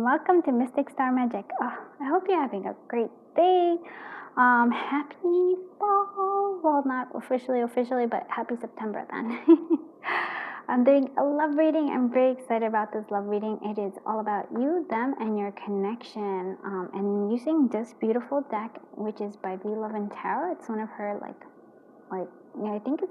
welcome to Mystic Star Magic. Oh, I hope you're having a great day. Happy fall. Well, not officially, but happy September then. I'm doing a love reading. I'm very excited about this love reading. It is all about you, them, and your connection. And using this beautiful deck, which is by V Love and Tarot. It's one of her yeah, I think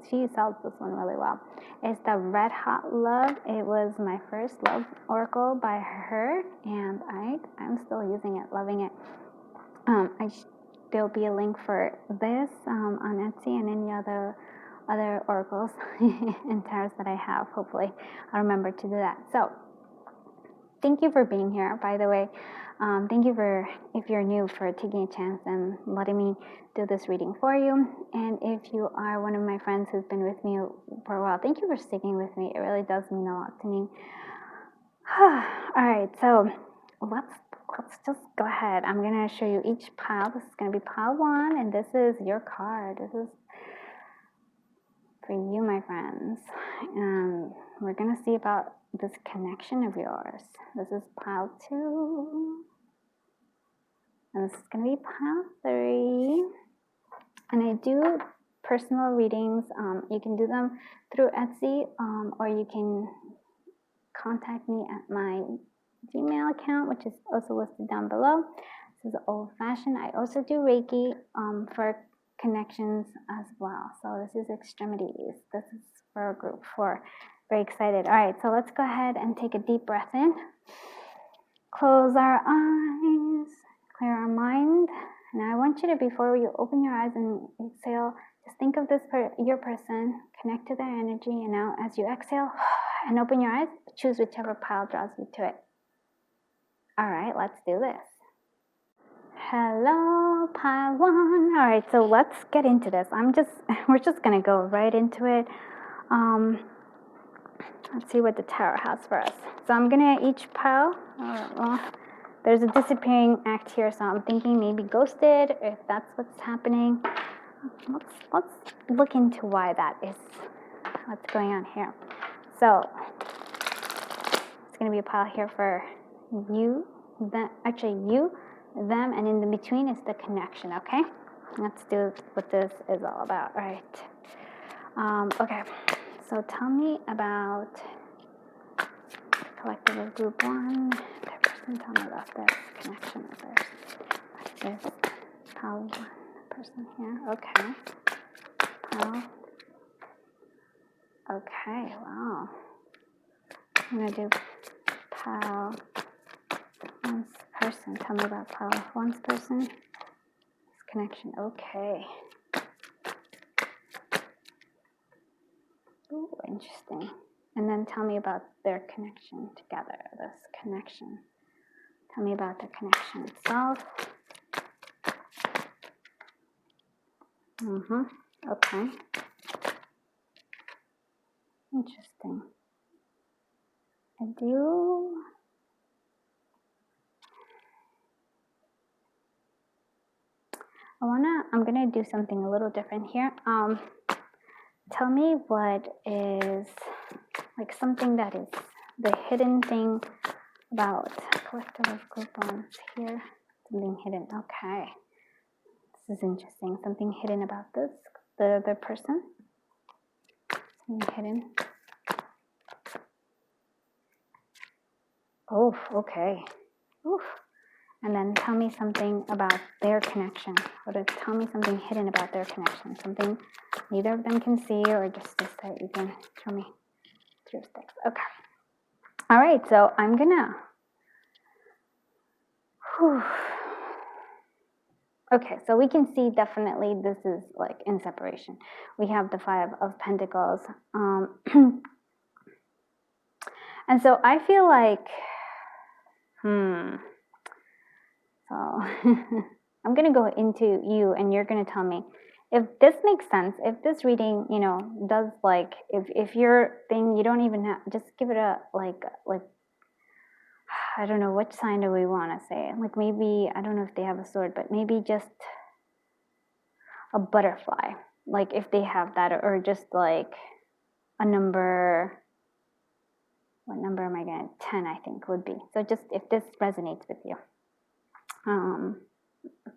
she sells this one really well. It's the Red Hot Love. It was my first love oracle by her, and I'm still using it, loving it. There'll be a link for this on Etsy and any other oracles and tarots that I have. Hopefully, I'll remember to do that. So, thank you for being here, by the way. Thank you for, if you're new, for taking a chance and letting me do this reading for you. And if you are one of my friends who's been with me for a while, thank you for sticking with me. It really does mean a lot to me. All right, so let's just go ahead. I'm going to show you each pile. This is going to be pile 1, and this is your card. This is for you, my friends. We're going to see about this connection of yours. This is pile 2. And this is going to be pile 3. And I do personal readings. You can do them through Etsy, or you can contact me at my Gmail account, which is also listed down below. This is old-fashioned. I also do Reiki for connections as well. So this is extremities. This is for a group 4. Very excited. All right, so let's go ahead and take a deep breath in. Close our eyes. Clear our mind. And I want you to, before you open your eyes and exhale, just think of this your person, connect to their energy, and now as you exhale and open your eyes, choose whichever pile draws you to it. All right, let's do this. Hello, pile 1. All right, so let's get into this. We're just gonna go right into it. Let's see what the tarot has for us. So I'm gonna each pile. There's a disappearing act here, so I'm thinking maybe ghosted, if that's what's happening. Let's look into why that is, what's going on here. So it's going to be a pile here for you, you, them, and in the between is the connection, okay? Let's do what this is all about. All right. Okay, so tell me about collective of group 1. Tell me about this connection of theirs. This pile 1 person here. Okay. Pile. Okay, wow. I'm going to do pile 1's person. Tell me about pile 1's person. This connection. Okay. Ooh, interesting. And then tell me about their connection together. This connection. Tell me about the connection itself. Okay. Interesting. I'm gonna do something a little different here. Tell me what is like something that is the hidden thing about collective of group 1 here. Something hidden. Okay. This is interesting. Something hidden about this, the other person. Something hidden. Oh, okay. Oof. And then tell me something about their connection. Tell me something hidden about their connection. Something neither of them can see, or just that you can show me through sticks. Okay. All right, so I'm gonna. Okay, so we can see definitely this is like in separation. We have the 5 of Pentacles. And so I feel like, so I'm going to go into you and you're going to tell me if this makes sense, if this reading, does like, if your thing, you don't even have, just give it a, like, I don't know, which sign do we want to say? Like maybe, I don't know if they have a sword, but maybe just a butterfly. Like if they have that, or just like a number what number am I going to, 10 I think would be. So just if this resonates with you,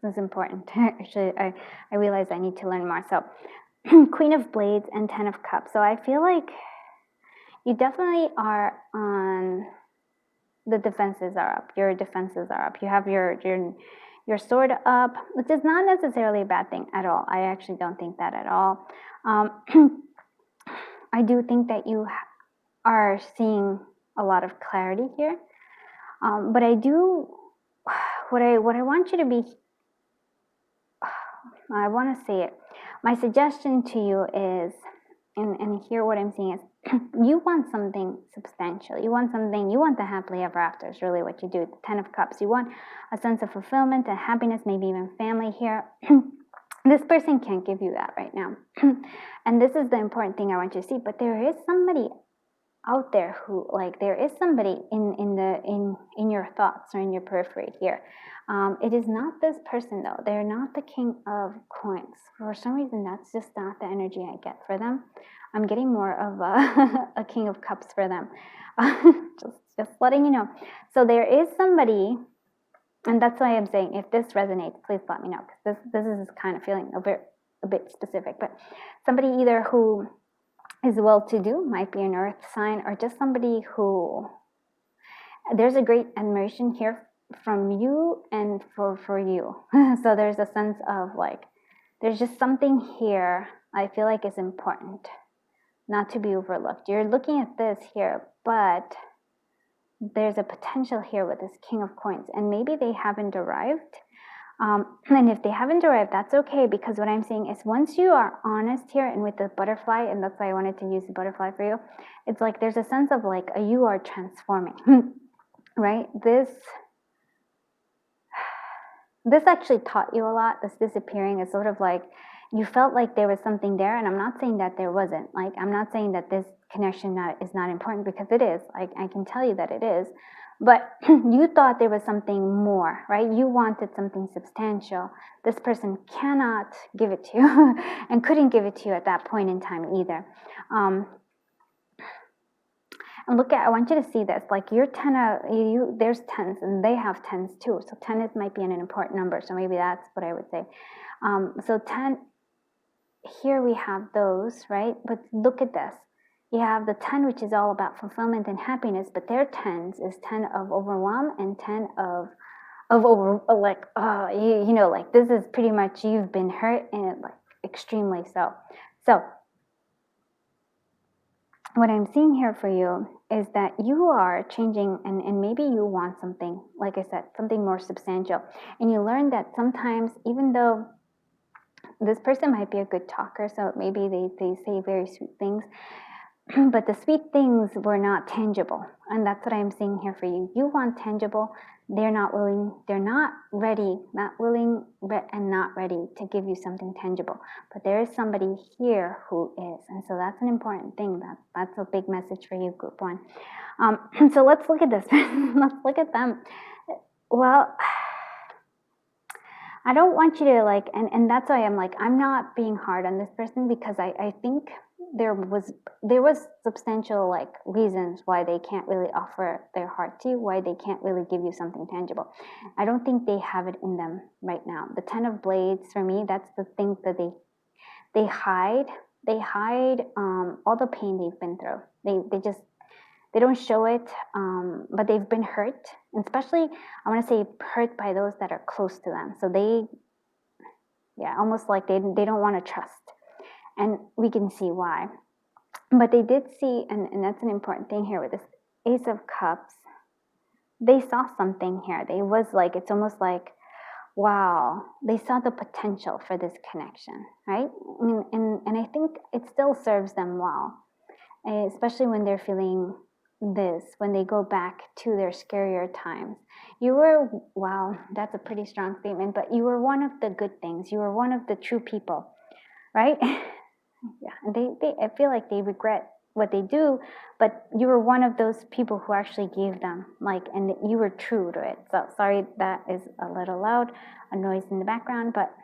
this is important. Actually, I realize I need to learn more. So Queen of Blades and 10 of Cups. So I feel like you definitely are on, the defenses are up. Your defenses are up. You have your sword up, which is not necessarily a bad thing at all. I actually don't think that at all. I do think that you are seeing a lot of clarity here. But I do, what I want you to be, I want to say it. My suggestion to you is, and here what I'm seeing is, you want something substantial. You want the happily ever after is really what you do. The 10 of Cups. You want a sense of fulfillment and happiness, maybe even family here. This person can't give you that right now. And this is the important thing I want you to see. But there is somebody out there who, like, there is somebody in your thoughts or in your periphery here. It is not this person though. They're not the King of Coins. For some reason, that's just not the energy I get for them. I'm getting more of a King of Cups for them. just letting you know. So there is somebody, and that's why I'm saying, if this resonates, please let me know, because this is kind of feeling a bit specific. But somebody either who is well-to-do, might be an earth sign, or just somebody who, there's a great admiration here from you and for you. So there's a sense of like, there's just something here I feel like is important, not to be overlooked. You're looking at this here, but there's a potential here with this King of Coins, and maybe they haven't arrived. And if they haven't arrived, that's okay, because what I'm saying is once you are honest here, and with the butterfly, and that's why I wanted to use the butterfly for you, it's like there's a sense of like you are transforming, right? This actually taught you a lot. This disappearing is sort of like you felt like there was something there, and I'm not saying that there wasn't. Like, I'm not saying that this connection is not important, because it is. I can tell you that it is. But you thought there was something more, right? You wanted something substantial. This person cannot give it to you and couldn't give it to you at that point in time either. And look at, I want you to see this, like your 10, there's 10s and they have 10s too. So 10 might be an important number. So maybe that's what I would say. So 10, here we have those, right? But look at this. You have the 10, which is all about fulfillment and happiness, but their 10s is 10 of overwhelm and 10 of over, like, you know, like this is pretty much you've been hurt, and like extremely so. So what I'm seeing here for you is that you are changing, and maybe you want something, like I said, something more substantial. And you learn that sometimes, even though this person might be a good talker, so maybe they say very sweet things, but the sweet things were not tangible. And that's what I'm seeing here for you. You want tangible. They're not willing, they're not ready, not willing and not ready to give you something tangible. But there is somebody here who is. And so that's an important thing. That's a big message for you, group 1. So let's look at this. Let's look at them. Well, I don't want you to like, and that's why I'm like, I'm not being hard on this person, because I think there was substantial like reasons why they can't really offer their heart to you, why they can't really give you something tangible. I don't think they have it in them right now. The 10 of Blades, for me, that's the thing that they hide. They hide all the pain they've been through. They don't show it, but they've been hurt, and especially, I want to say, hurt by those that are close to them. So almost like they don't want to trust. And we can see why. But they did see, and that's an important thing here with this Ace of Cups, they saw something here. They was like, it's almost like, wow, they saw the potential for this connection, right? And I think it still serves them well, especially when they're feeling this, when they go back to their scarier times. Wow, that's a pretty strong statement, but you were one of the good things. You were one of the true people, right? Yeah, and I feel like they regret what they do, but you were one of those people who actually gave them, like, and you were true to it. So sorry, that is a little loud, a noise in the background, but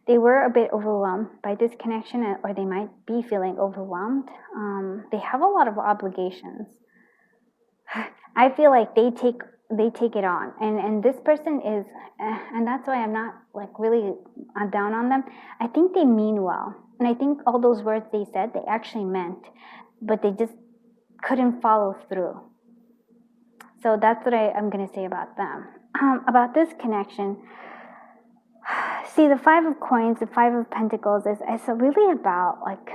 they were a bit overwhelmed by this connection, or they might be feeling overwhelmed. They have a lot of obligations. I feel like they take it on, and this person is, and that's why I'm not like really down on them. I think they mean well, and I think all those words they said they actually meant, but they just couldn't follow through. So that's what I'm going to say about them. About this connection, see, the Five of Coins, the Five of Pentacles is really about like,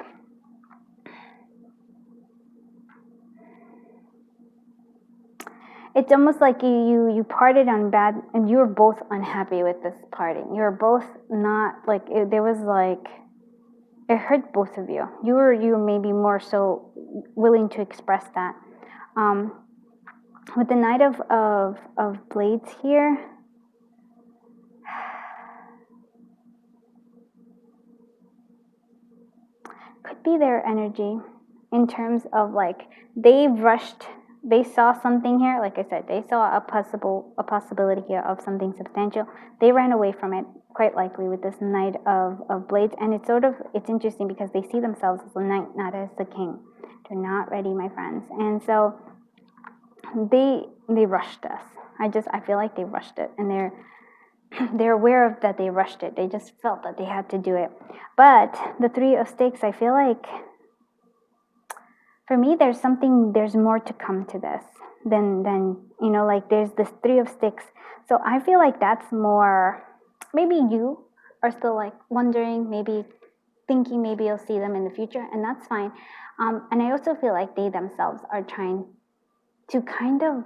it's almost like you parted on bad, and you were both unhappy with this parting. You were both not like, there was like, it hurt both of you. You were maybe more so willing to express that. With the Knight of Blades here, could be their energy in terms of like, they rushed. They saw something here, like I said, they saw a possibility here of something substantial. They ran away from it, quite likely, with this Knight of Blades. And it's interesting because they see themselves as the knight, not as the king. They're not ready, my friends. And so they rushed us. I feel like they rushed it, and they're aware of that they rushed it. They just felt that they had to do it. But the Three of Sticks, I feel like, for me, there's more to come to this than like there's this Three of Sticks. So I feel like that's more, maybe you are still like wondering, maybe thinking maybe you'll see them in the future, and that's fine. And I also feel like they themselves are trying to kind of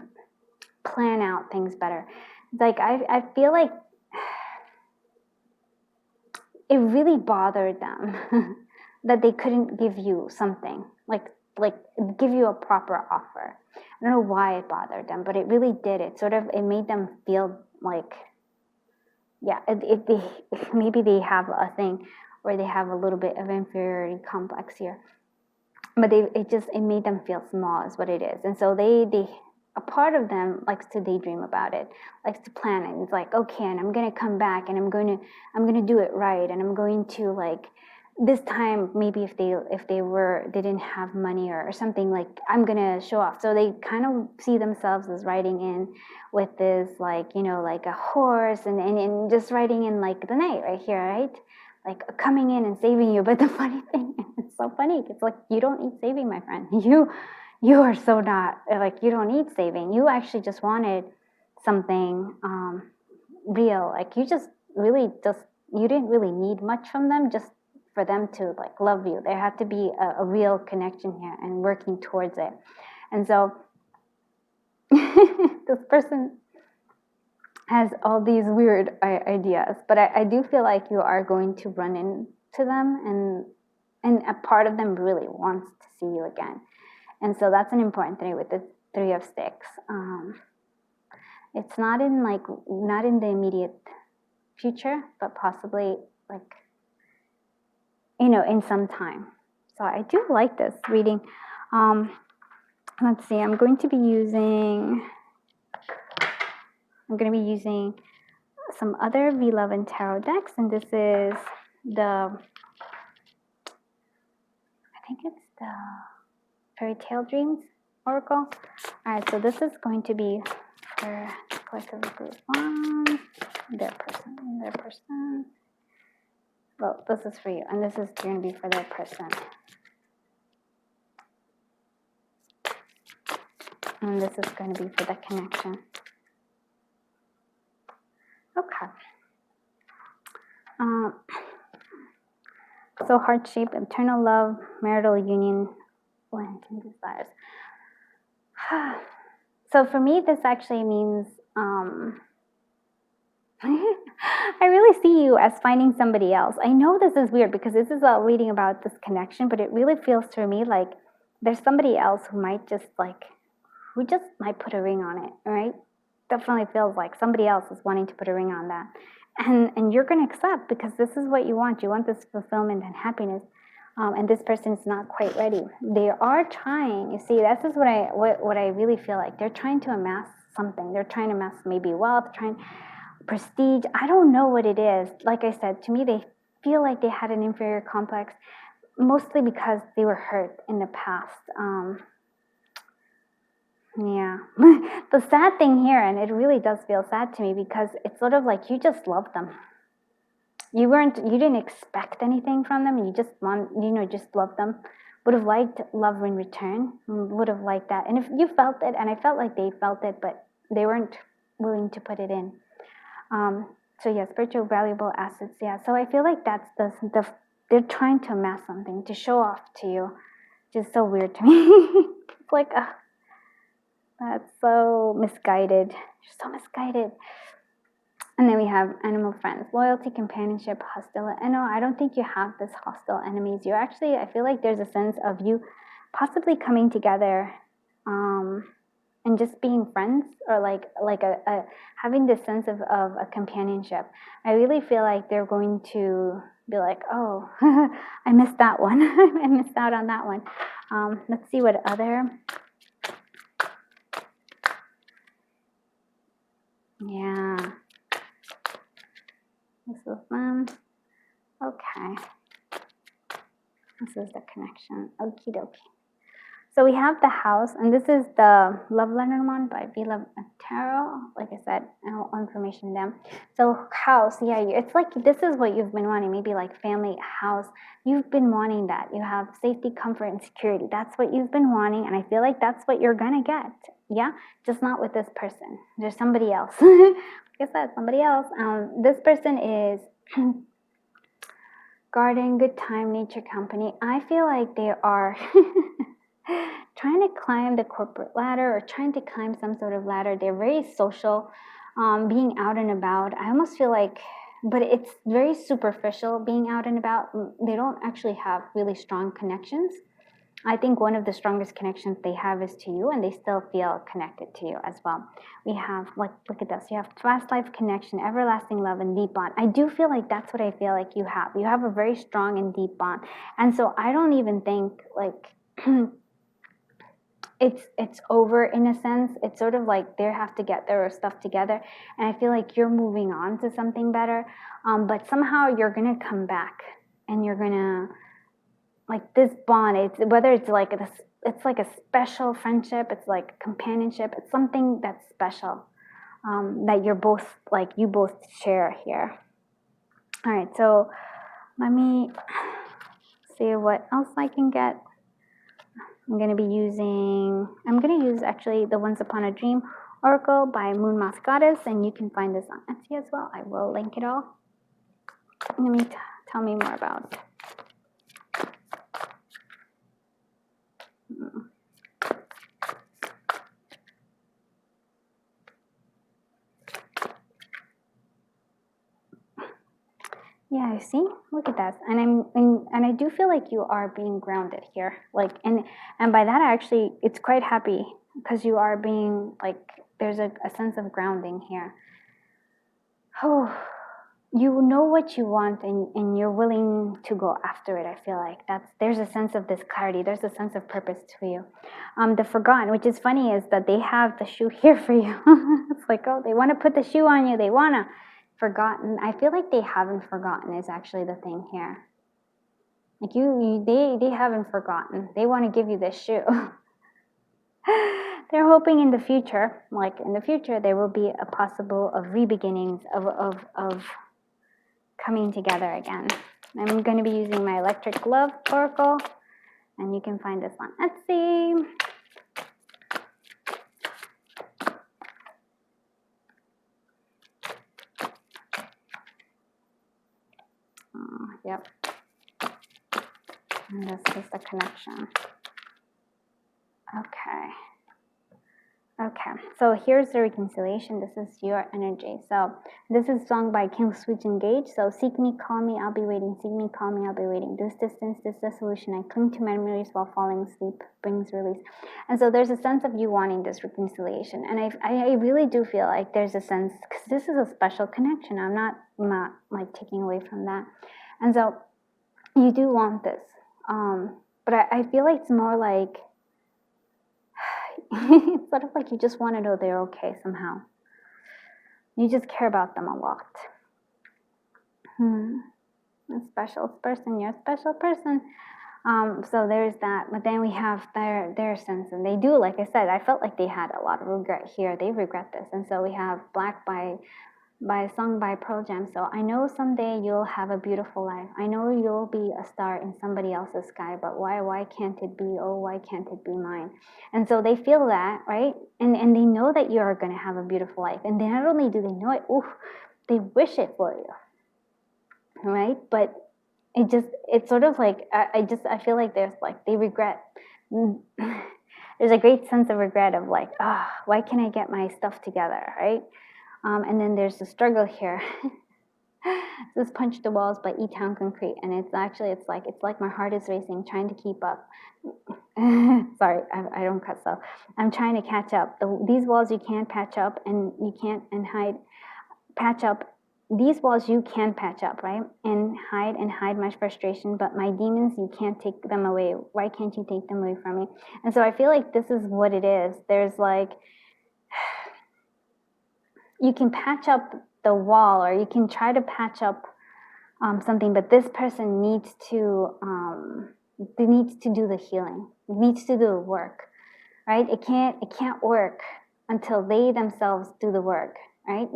plan out things better. Like I feel like it really bothered them that they couldn't give you something, like give you a proper offer. I don't know why it bothered them, but it really did. It made them feel like, yeah, maybe they have a thing where they have a little bit of inferiority complex here, but it made them feel small is what it is. And so they a part of them likes to daydream about it, likes to plan it. It's like, okay, and I'm gonna come back, and I'm gonna do it right, and I'm going to like, this time, maybe if they didn't have money or something, like, I'm gonna show off. So they kind of see themselves as riding in with this, like, like a horse, and just riding in like the knight right here, right? Like coming in and saving you. But the funny thing, it's so funny. It's like, you don't need saving, my friend. You are so not, like, you don't need saving. You actually just wanted something real. Like, you didn't really need much from them, just for them to like love you. There had to be a real connection here and working towards it. And so this person has all these weird ideas, but I do feel like you are going to run into them, and a part of them really wants to see you again. And so that's an important thing with the Three of Sticks. It's not in the immediate future, but possibly like, in some time. So I do like this reading. Let's see, I'm going to be using some other V-Love and Tarot decks, and this is I think it's the Fairy Tale Dreams Oracle. All right, so this is going to be for collective group one, their person. Well, this is for you, and this is going to be for their person. And this is going to be for the connection. Okay. So heart shape, eternal love, marital union, planting desires. So for me, this actually means I really see you as finding somebody else. I know this is weird because this is a reading about this connection, but it really feels to me like there's somebody else who just might put a ring on it, right? Definitely feels like somebody else is wanting to put a ring on that. And you're going to accept because this is what you want. You want this fulfillment and happiness. And this person is not quite ready. They are trying. You see, this is what I really feel like. They're trying to amass something. They're trying to amass maybe wealth, prestige. I don't know what it is. Like I said, to me, they feel like they had an inferior complex, mostly because they were hurt in the past. Yeah. The sad thing here, and it really does feel sad to me, because it's sort of like you just love them. You didn't expect anything from them. You just just love them. Would have liked love in return. Would have liked that. And if you felt it, and I felt like they felt it, but they weren't willing to put it in. So yeah, spiritual valuable assets. Yeah. So I feel like that's they're trying to amass something to show off to you. Just so weird to me. It's like, that's so misguided. You're so misguided. And then we have animal friends, loyalty, companionship, hostility. And no, I don't think you have this hostile enemies. You actually, I feel like there's a sense of you possibly coming together and just being friends, or like a having this sense of a companionship. I really feel like they're going to be like, oh, I missed that one. I missed out on that one. Let's see what other. Yeah. This is them. Okay. This is the connection. Okie dokie. So we have the house, and this is the love letter one by Vila Tarot. Like I said, all information down. So house, yeah, it's like this is what you've been wanting. Maybe like family, house. You've been wanting that. You have safety, comfort, and security. That's what you've been wanting, and I feel like that's what you're gonna get. Yeah, just not with this person. There's somebody else. Like I said, somebody else. This person is garden, good time, nature, company. I feel like they are trying to climb the corporate ladder, or trying to climb some sort of ladder. They're very social, being out and about. I almost feel like, but it's very superficial being out and about. They don't actually have really strong connections. I think one of the strongest connections they have is to you, and they still feel connected to you as well. We have, like, look at this. You have past life connection, everlasting love, and deep bond. I do feel like that's what I feel like you have. You have a very strong and deep bond. And so I don't even think, like, it's over in a sense. It's sort of like they have to get their stuff together. And I feel like you're moving on to something better. But somehow you're going to come back, and you're going to, like, this bond, it's whether it's like this, it's like a special friendship, it's like companionship, it's something that's special, that you're both, like, you both share here. All right, so let me see what else I can get. I'm going to use actually the Once Upon a Dream Oracle by Moon Moth Goddess, and you can find this on Etsy as well. I will link it all. Let me tell me more about it. Yeah, I see. Look at that, and I do feel like you are being grounded here. Like, and by that, actually, it's quite happy, because you are being, like, there's a sense of grounding here. Oh, you know what you want, and you're willing to go after it. I feel like there's a sense of this clarity. There's a sense of purpose to you. The forgotten, which is funny, is that they have the shoe here for you. It's like, oh, they want to put the shoe on you. They want to. Forgotten. I feel like they haven't forgotten is actually the thing here. Like they haven't forgotten. They want to give you this shoe. They're hoping in the future, there will be a possible of re-beginnings of coming together again. I'm going to be using my Electric Love Oracle, and you can find this on Etsy. Yep. And this is the connection. Okay, so here's the reconciliation. This is your energy. So this is sung by King Switch Engage. So seek me, call me, I'll be waiting. Seek me, call me, I'll be waiting. This distance, this dissolution. I cling to memories while falling asleep brings release. And so there's a sense of you wanting this reconciliation. And I really do feel like there's a sense, because this is a special connection. I'm not like taking away from that. And so you do want this. But I feel like it's more like, it's sort of like you just want to know they're okay somehow. You just care about them a lot. a special person, you're a special person. So there's that, but then we have their sense, and they do, like I said, I felt like they had a lot of regret here. They regret this, and so we have Black by sung by Pearl Jam. So I know someday you'll have a beautiful life. I know you'll be a star in somebody else's sky, but why can't it be? Oh, why can't it be mine? And so they feel that, right? And they know that you are going to have a beautiful life. And they not only do they know it, ooh, they wish it for you, right? But it's sort of like I feel like there's like they regret. There's a great sense of regret of like, why can't I get my stuff together, right? And then there's the struggle here. This Punch the Walls by E-Town Concrete, and it's like my heart is racing, trying to keep up. Sorry, I don't cut stuff. I'm trying to catch up. These walls you can't patch up, and you can't patch up. These walls you can patch up, right? And hide my frustration, but my demons, you can't take them away. Why can't you take them away from me? And so I feel like this is what it is. There's like, you can patch up the wall, or you can try to patch up something, but this person needs to do the healing, needs to do the work, right? It can't work until they themselves do the work, right?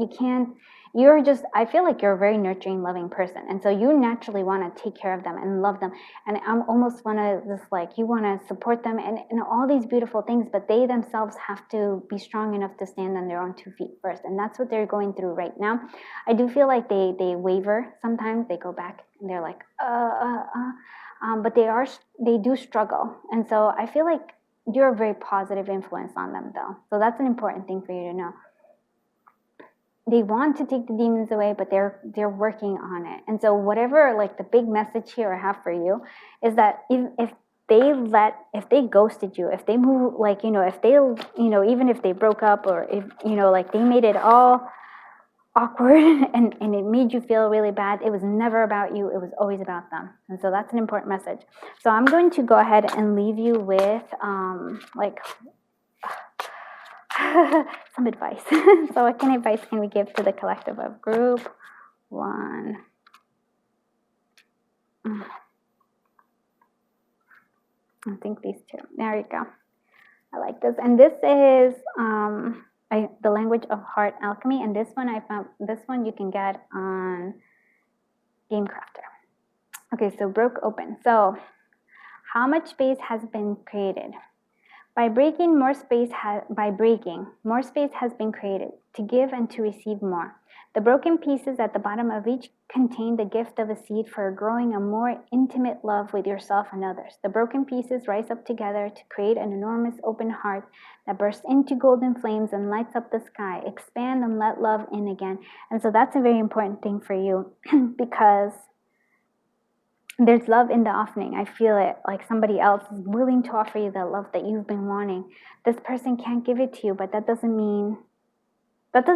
I feel like you're a very nurturing, loving person, and so you naturally want to take care of them and love them, and I'm almost want to just like, you want to support them and all these beautiful things, but they themselves have to be strong enough to stand on their own 2 feet first, and that's what they're going through right now. I do feel like they waver sometimes. They go back and they're like, but they do struggle, and so I feel like you're a very positive influence on them, though. So that's an important thing for you to know. They want to take the demons away, but they're working on it. And so whatever, like the big message here I have for you is that if they ghosted you, if they move, like, if they, even if they broke up, or if, like they made it all awkward and it made you feel really bad, it was never about you, it was always about them. And so that's an important message. So I'm going to go ahead and leave you with some advice. So what kind of advice can we give to the collective of group 1? I think these 2. There you go. I like this. And this is the language of heart alchemy. And this one you can get on Game Crafter. Okay, so broke open. So how much space has been created? By breaking, more space has been created to give and to receive more. The broken pieces at the bottom of each contain the gift of a seed for growing a more intimate love with yourself and others. The broken pieces rise up together to create an enormous open heart that bursts into golden flames and lights up the sky. Expand and let love in again. And so that's a very important thing for you because there's love in the offering. I feel it, like somebody else is willing to offer you the love that you've been wanting. This person can't give it to you, but that doesn't mean that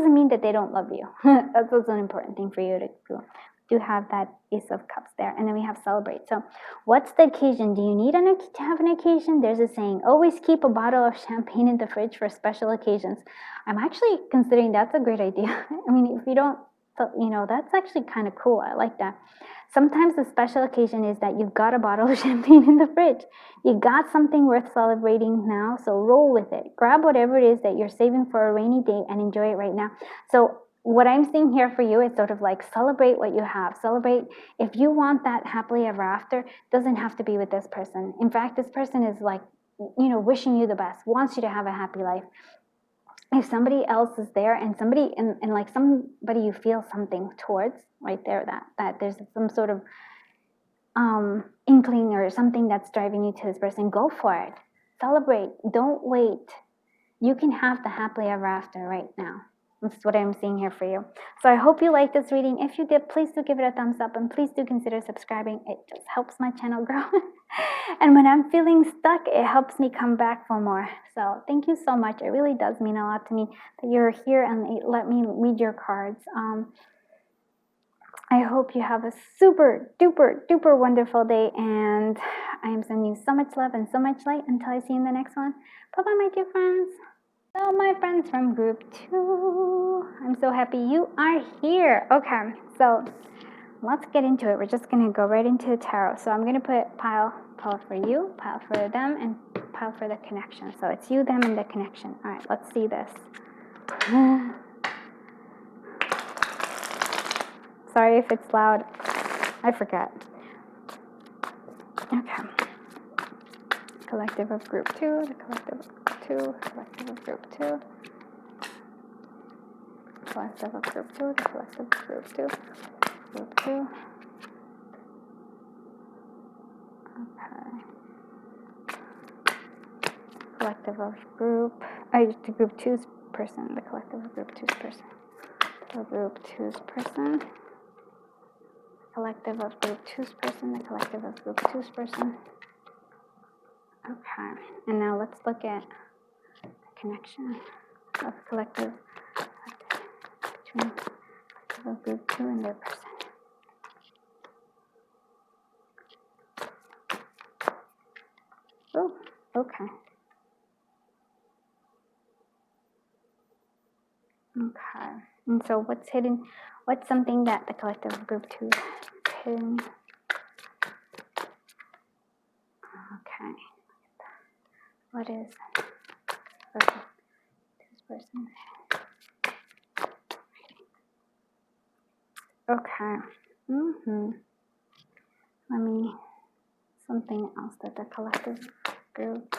they don't love you. That's also an important thing for you to do. Do have that Ace of Cups there. And then we have celebrate. So what's the occasion? Do you need to have an occasion? There's a saying, always keep a bottle of champagne in the fridge for special occasions. I'm actually considering that's a great idea. I mean, if you don't, that's actually kind of cool. I like that. Sometimes the special occasion is that you've got a bottle of champagne in the fridge. You got something worth celebrating now, so roll with it. Grab whatever it is that you're saving for a rainy day and enjoy it right now. So what I'm seeing here for you is sort of like celebrate what you have. Celebrate. If you want that happily ever after, it doesn't have to be with this person. In fact, this person is like, wishing you the best, wants you to have a happy life. If somebody else is there and somebody you feel something towards right there, that there's some sort of inkling or something that's driving you to this person, go for it. Celebrate. Don't wait. You can have the happily ever after right now. That's what I'm seeing here for you. So I hope you liked this reading. If you did, please do give it a thumbs up and please do consider subscribing. It just helps my channel grow. And when I'm feeling stuck, it helps me come back for more. So thank you so much. It really does mean a lot to me that you're here and let me read your cards. I hope you have a super duper duper wonderful day, and I am sending you so much love and so much light until I see you in the next one. Bye-bye, my dear friends. So my friends from group 2, I'm so happy you are here. Okay, so let's get into it. We're just going to go right into the tarot. So I'm going to put pile for you, pile for them, and pile for the connection. So it's you, them, and the connection. All right, let's see this. Sorry if it's loud. I forget. Okay. Collective of group 2, the collective of group 2, collective of group 2. Collective of group 2, the collective of group 2, group 2. Okay. Collective of group, the group 2's person, the collective of group 2's person. The group 2's person. Collective of group 2's person, the collective of group 2's person. Okay, and now let's look at the connection of collective between collective of group 2 and their person. Oh, okay. Okay, and so what's hidden? What's something that the collective of group 2 is hidden? Okay. What is this person? Okay. Let me, something else that the collective group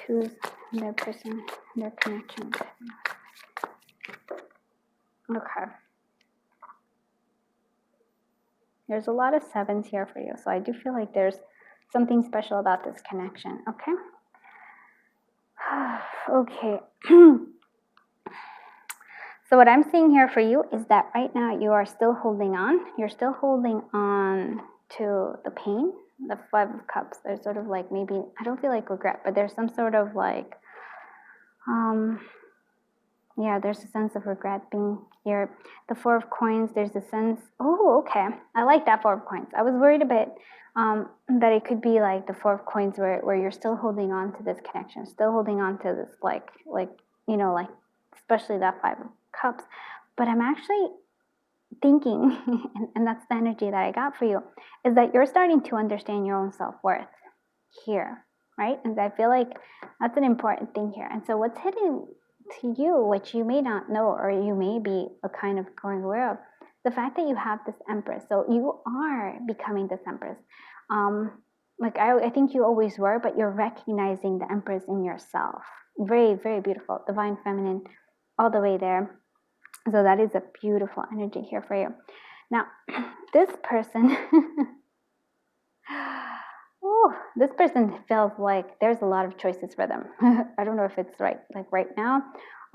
2's and their person, their connections. Okay. There's a lot of 7s here for you, so I do feel like there's something special about this connection, okay? Okay. So what I'm seeing here for you is that right now you are still holding on. You're still holding on to the pain, the 5 of Cups. There's sort of like maybe, I don't feel like regret, but there's some sort of like, yeah, there's a sense of regret being here. The 4 of Coins, there's a sense, oh, okay. I like that 4 of Coins. I was worried a bit that it could be like the 4 of Coins where you're still holding on to this connection, still holding on to this like, you know, like, especially that 5 of Cups. But I'm actually thinking, and that's the energy that I got for you, is that you're starting to understand your own self-worth here, right? And I feel like that's an important thing here. And so what's hidden to you, which you may not know, or you may be a kind of growing aware of, the fact that you have this Empress. So you are becoming this Empress. Like I think you always were, but you're recognizing the Empress in yourself. Very, very beautiful. Divine Feminine all the way there. So that is a beautiful energy here for you. Now, this person, this person feels like there's a lot of choices for them. I don't know if it's right, like right now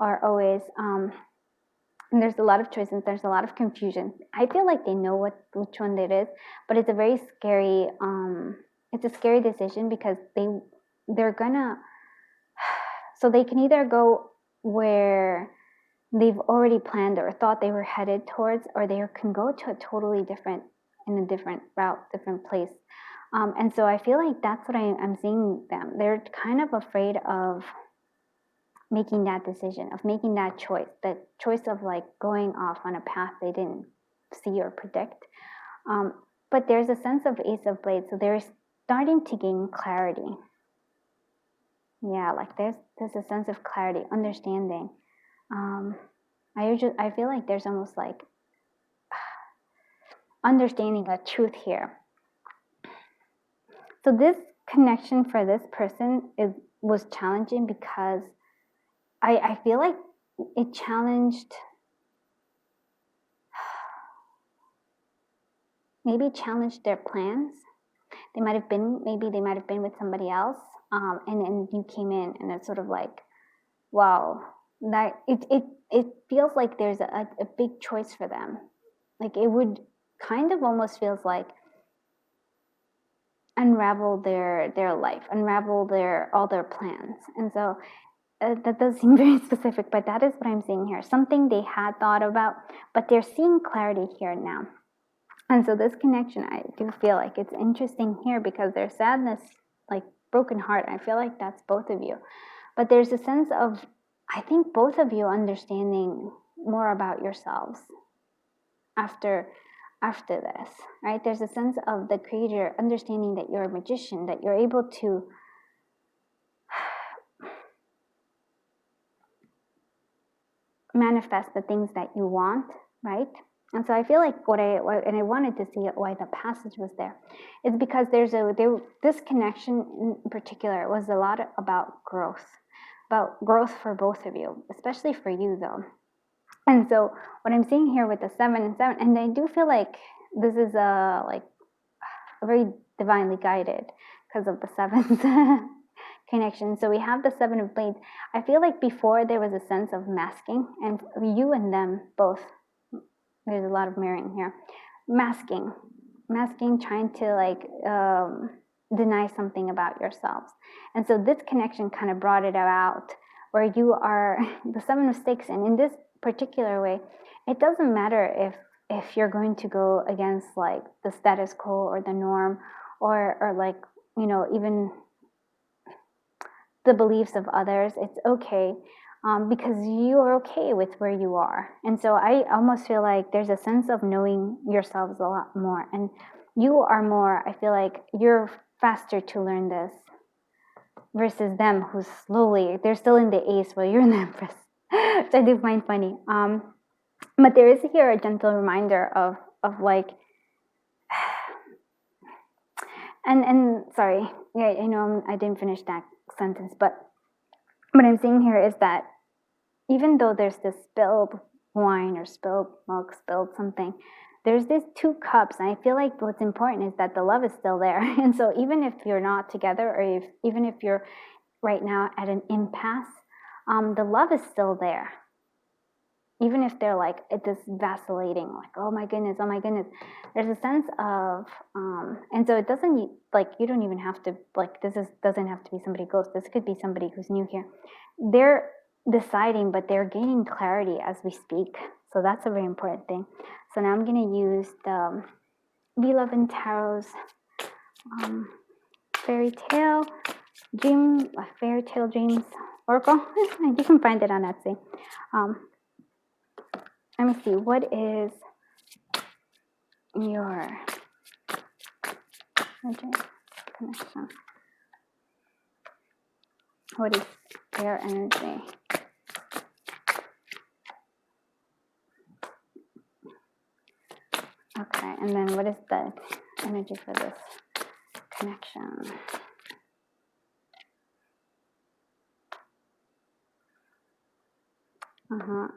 or always. And there's a lot of choices. There's a lot of confusion. I feel like they know which one it is, but it's a very scary, it's a scary decision because they're gonna, so they can either go where they've already planned or thought they were headed towards, or they can go to a totally different, in a different route, different place. And so I feel like that's what I'm seeing them. They're kind of afraid of making that decision, of making that choice, the choice of like going off on a path they didn't see or predict. But there's a sense of Ace of Blades, so they're starting to gain clarity. Yeah, like there's a sense of clarity, understanding. I feel like there's almost like understanding a truth here. So this connection for this person was challenging because I feel like it challenged, maybe challenged their plans. Maybe they might have been with somebody else, and you came in, and it's sort of like, wow, that it feels like there's a big choice for them. Like it would kind of almost feels like unravel their life, unravel all their plans. And so that does seem very specific, but that is what I'm seeing here. Something they had thought about, but they're seeing clarity here now. And so this connection, I do feel like it's interesting here because there's sadness, like broken heart. I feel like that's both of you. But there's a sense of, I think both of you understanding more about yourselves after after this, right? There's a sense of the creator understanding that you're a magician, that you're able to manifest the things that you want, right? And so I feel like and I wanted to see why the passage was there, is because this connection in particular was a lot about growth for both of you, especially for you though. And so what I'm seeing here with the 7 and 7, and I do feel like this is a very divinely guided because of the 7th connection. So we have the 7 of blades. I feel like before there was a sense of masking, and you and them both, there's a lot of mirroring here, masking, trying to deny something about yourselves. And so this connection kind of brought it out, where you are the 7 of sticks, and in this particular way, it doesn't matter if you're going to go against like the status quo or the norm, or like, you know, even the beliefs of others. It's okay, because you are okay with where you are. And so I almost feel like there's a sense of knowing yourselves a lot more, and you are more, I feel like you're faster to learn this versus them, who's slowly, they're still in the ace while you're in the empress, which I do find funny. But there is here a gentle reminder of like, and sorry, yeah, I know I didn't finish that sentence, but what I'm saying here is that even though there's this spilled wine or spilled milk, spilled something, there's these 2 cups, and I feel like what's important is that the love is still there. And so even if you're not together, or even if you're right now at an impasse, the love is still there. Even if they're like, it is vacillating, like, oh my goodness, there's a sense of, and so it doesn't, like, you don't even have to, like, doesn't have to be somebody close. This could be somebody who's new here. They're deciding, but they're gaining clarity as we speak. So that's a very important thing. So now I'm going to use the Be Love and Tarot's Fairy Tale Dreams Oracle. You can find it on Etsy. Let me see, what is your connection? What is their energy? Okay, and then what is the energy for this connection?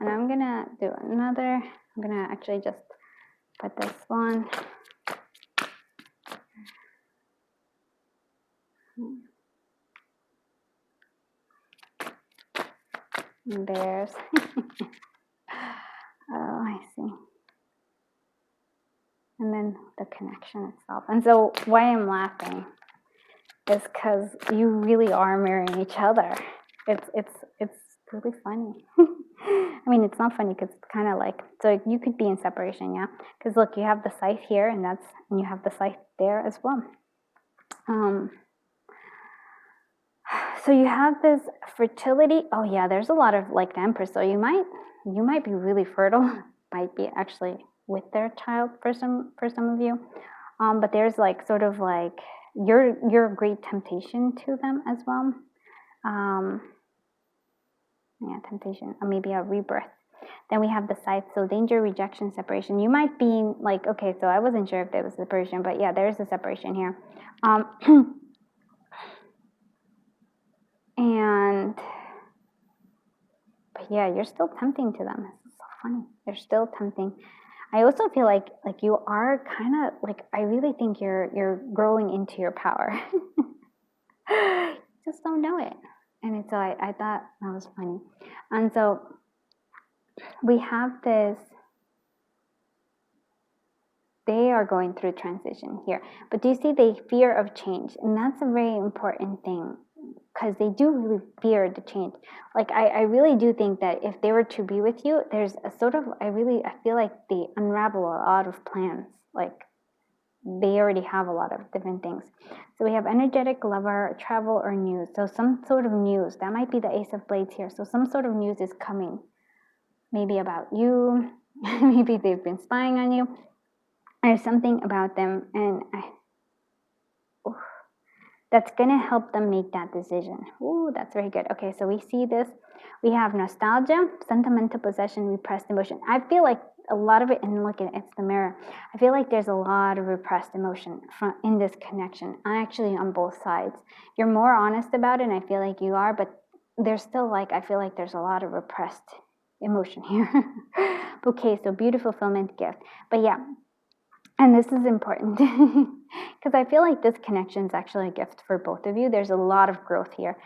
And I'm gonna do another. I'm gonna actually just put this one. Bears. Oh, I see. And then the connection itself. And so why I'm laughing is because you really are mirroring each other. It's really funny. I mean, it's not funny because it's kind of like, so you could be in separation, yeah? Because look, you have the scythe here, and you have the scythe there as well. So you have this fertility. Oh yeah, there's a lot of like the Empress. So you might be really fertile. Might be actually with their child for some of you. But there's like sort of like you're a great temptation to them as well. Yeah, temptation, or maybe a rebirth. Then we have the scythe, so danger, rejection, separation. You might be like, okay, so I wasn't sure if there was a separation, but yeah, there is a separation here. But yeah, you're still tempting to them. This is so funny. You're still tempting. I also feel like you are kind of like, I really think you're growing into your power. You just don't know it. And so I thought that was funny. And so we have this, they are going through transition here. But do you see the fear of change? And that's a very important thing, because they do really fear the change. Like, I really do think that if they were to be with you, there's a sort of, I feel like they unravel a lot of plans. Like, they already have a lot of different things. So we have energetic, lover, travel, or news. So some sort of news. That might be the Ace of Blades here. So some sort of news is coming. Maybe about you. Maybe they've been spying on you. there's something about them, and that's going to help them make that decision. Ooh, that's very good. Okay, so we see this. We have nostalgia, sentimental possession, repressed emotion. I feel like a lot of it, and look, it's the mirror. I feel like there's a lot of repressed emotion in this connection, actually on both sides. You're more honest about it, and I feel like you are, but there's still like, I feel like there's a lot of repressed emotion here. Okay, so beautiful fulfillment gift. But yeah, and this is important because I feel like this connection is actually a gift for both of you. There's a lot of growth here.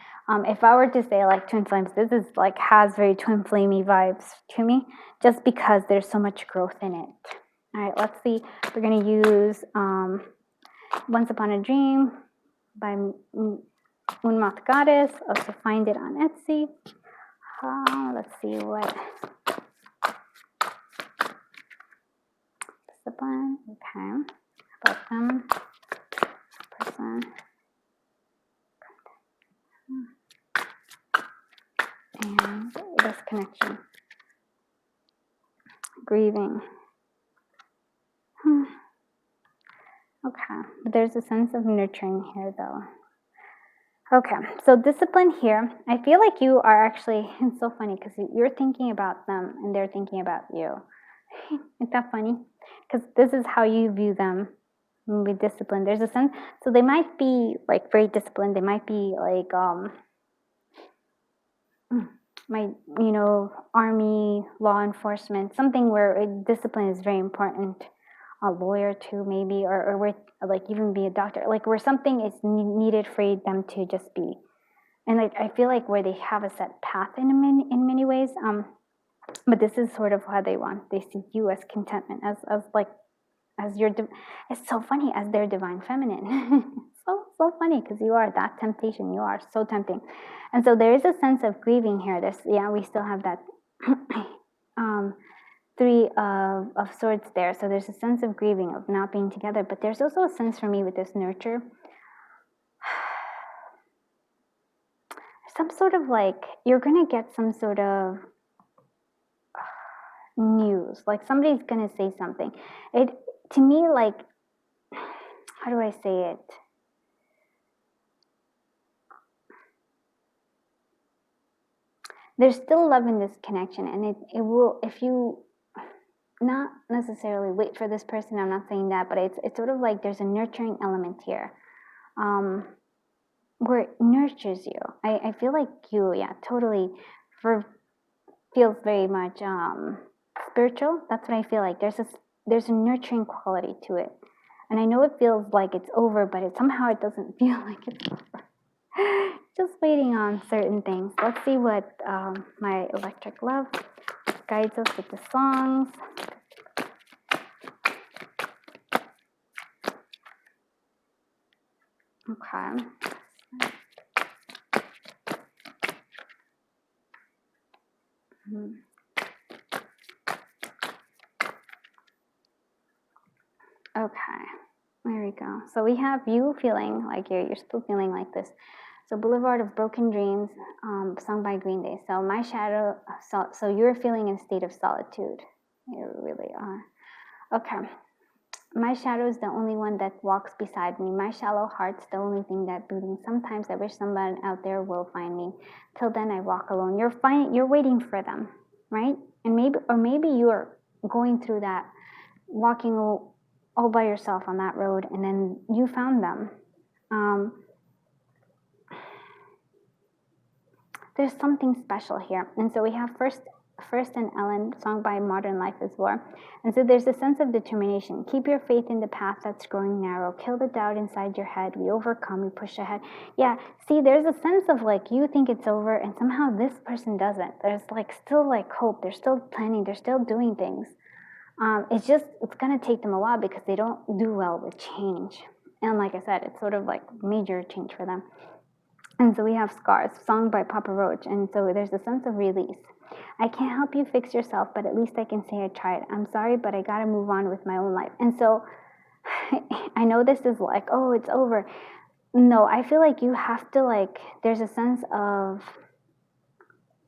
If I were to say like twin flames, this is like has very twin flamey vibes to me, just because there's so much growth in it. All right, let's see. We're going to use Once Upon a Dream by Moonmoth Goddess. Also find it on Etsy. Let's see what... Discipline. Okay. About them. Person. And this connection. Grieving. Okay. But there's a sense of nurturing here, though. Okay. So discipline here. I feel like you are actually... It's so funny because you're thinking about them and they're thinking about you. Isn't that funny? Because this is how you view them with discipline. There's a sense, so they might be like very disciplined. They might be like, army, law enforcement, something where discipline is very important. A lawyer too, maybe, or where, like even be a doctor, like where something is needed for them to just be. And like I feel like where they have a set path in many ways. But this is sort of how they want. They see you as contentment, as your. It's so funny, as their divine feminine. so funny because you are that temptation. You are so tempting, and so there is a sense of grieving here. We still have that three of swords there. So there's a sense of grieving, of not being together. But there's also a sense for me with this nurture. Some sort of like you're gonna get some sort of news, like somebody's gonna say something. It to me, like, how do I say it? There's still love in this connection, and it will, if you not necessarily wait for this person, I'm not saying that, but it's sort of like there's a nurturing element here, where it nurtures you. I feel like you, totally, feels very much spiritual. That's what I feel like. There's a nurturing quality to it. And I know it feels like it's over, but somehow it doesn't feel like it's over. Just waiting on certain things. Let's see what my electric love guides us with the songs. Okay. Okay, there we go. So we have you feeling like you're still feeling like this. So Boulevard of Broken Dreams, sung by Green Day. So my shadow, so you're feeling in a state of solitude. You really are. Okay. My shadow is the only one that walks beside me. My shallow heart's the only thing that beating. Sometimes I wish someone out there will find me. Till then I walk alone. You're waiting for them, right? And maybe you're going through that, walking all by yourself on that road, and then you found them. There's something special here. And so we have First and Ellen, sung by Modern Life is War. And so there's a sense of determination. Keep your faith in the path that's growing narrow. Kill the doubt inside your head. We overcome, we push ahead. Yeah, see, there's a sense of like you think it's over and somehow this person doesn't. There's like still like hope. They're still planning. They're still doing things. It's going to take them a while because they don't do well with change. And like I said, it's sort of like major change for them. And so we have Scars, sung by Papa Roach. And so there's a sense of release. I can't help you fix yourself, but at least I can say I tried. I'm sorry, but I got to move on with my own life. And so I know this is like, oh, it's over. No, I feel like you have to like, there's a sense of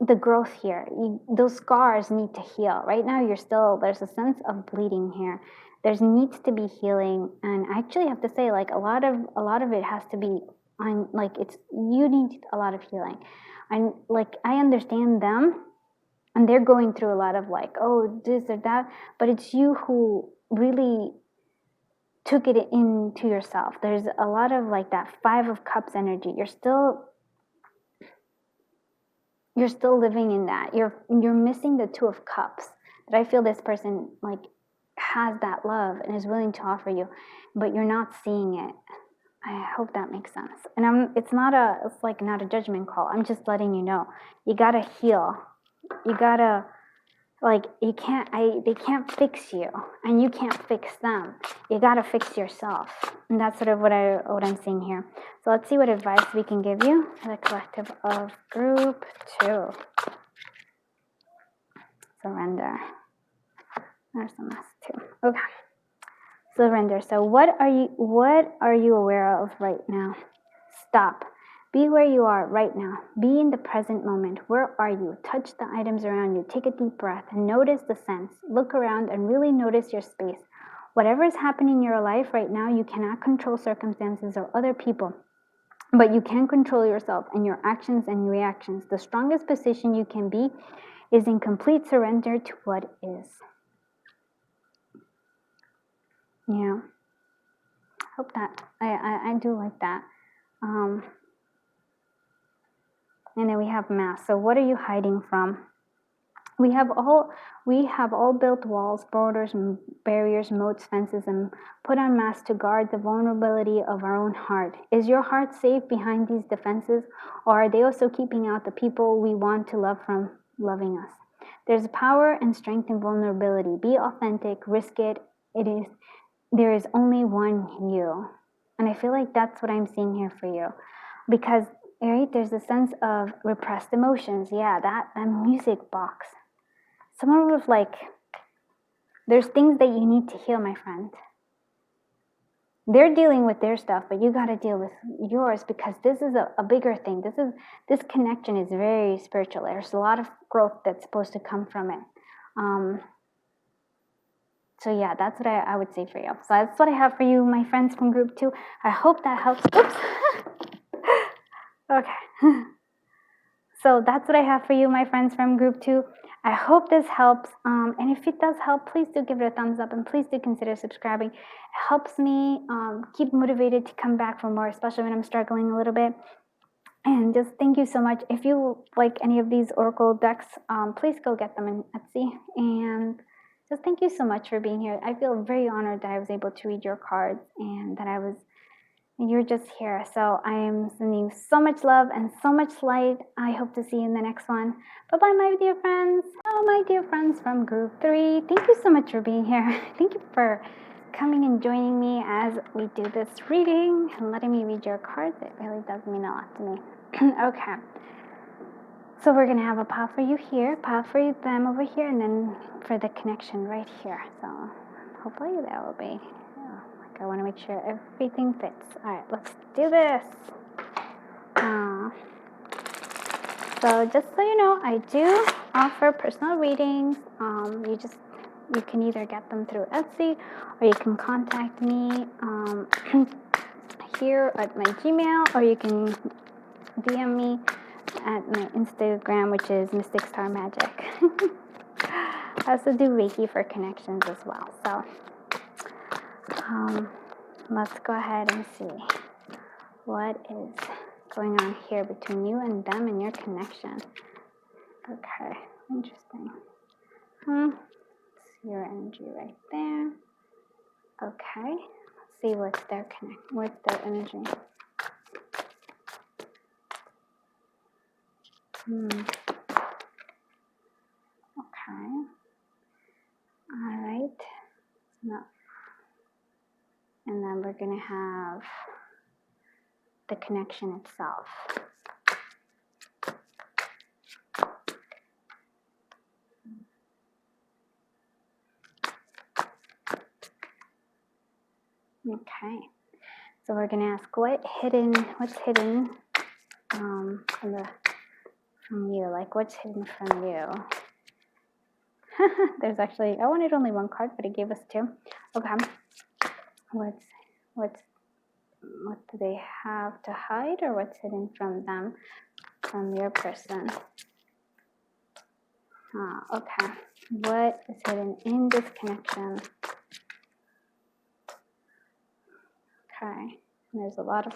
the growth here. Those scars need to heal. Right now, there's a sense of bleeding here. There needs to be healing, and I actually have to say, like, a lot of it has to be on, like, you need a lot of healing. And like, I understand them, and they're going through a lot of like, oh, this or that, but it's you who really took it into yourself. There's a lot of like that 5 of Cups energy. You're still living in that. You're missing the 2 of Cups. But I feel this person like has that love and is willing to offer you, but you're not seeing it. I hope that makes sense. And it's not a judgment call. I'm just letting you know. You gotta heal. You gotta, like, they can't fix you, and you can't fix them. You gotta fix yourself. And that's sort of what I'm seeing here. So let's see what advice we can give you for the collective of group 2. Surrender. There's the mess too. Okay. Surrender. So what are you aware of right now? Stop. Be where you are right now. Be in the present moment. Where are you? Touch the items around you. Take a deep breath and notice the sense. Look around and really notice your space. Whatever is happening in your life right now, you cannot control circumstances or other people, but you can control yourself and your actions and reactions. The strongest position you can be is in complete surrender to what is. Yeah. Hope that I do like that. And then we have mask. So what are you hiding from? We have all built walls, borders, barriers, moats, fences, and put on masks to guard the vulnerability of our own heart. Is your heart safe behind these defenses, or are they also keeping out the people we want to love from loving us? There's power and strength in vulnerability. Be authentic, risk it. There is only one you. And I feel like that's what I'm seeing here for you. Because, right, there's a sense of repressed emotions. Yeah, that music box. Someone was like, there's things that you need to heal, my friend. They're dealing with their stuff, but you got to deal with yours, because this is a bigger thing. This connection is very spiritual. There's a lot of growth that's supposed to come from it. So yeah, that's what I would say for you. So that's what I have for you, my friends from group 2. I hope that helps. Oops. Okay. So that's what I have for you, my friends from group 2. I hope this helps. And if it does help, please do give it a thumbs up, and please do consider subscribing. It helps me keep motivated to come back for more, especially when I'm struggling a little bit. And just thank you so much. If you like any of these Oracle decks, please go get them in Etsy. And just thank you so much for being here. I feel very honored that I was able to read your cards, and that you're just here. So I am sending you so much love and so much light. I hope to see you in the next one. Bye-bye, my dear friends. Oh, my dear friends from group 3. Thank you so much for being here. Thank you for coming and joining me as we do this reading and letting me read your cards. It really does mean a lot to me. Okay. So we're going to have a pop for you here, pop for them over here, and then for the connection right here. So hopefully that will be, I want to make sure everything fits. All right, let's do this. So just so you know, I do offer personal readings. You can either get them through Etsy, or you can contact me here at my Gmail, or you can DM me at my Instagram, which is mysticstarmagic. I also do Reiki for connections as well. So let's go ahead and see what is going on here between you and them and your connection. Okay, interesting. See your energy right there. Okay, let's see what's their energy. Okay. All right. And then we're going to have the connection itself. Okay. So we're going to ask what's hidden from you, like what's hidden from you. There's actually, I wanted only one card, but it gave us two. Okay. What do they have to hide, or what's hidden from them, from your person? Okay. What is hidden in this connection? Okay. There's a lot of,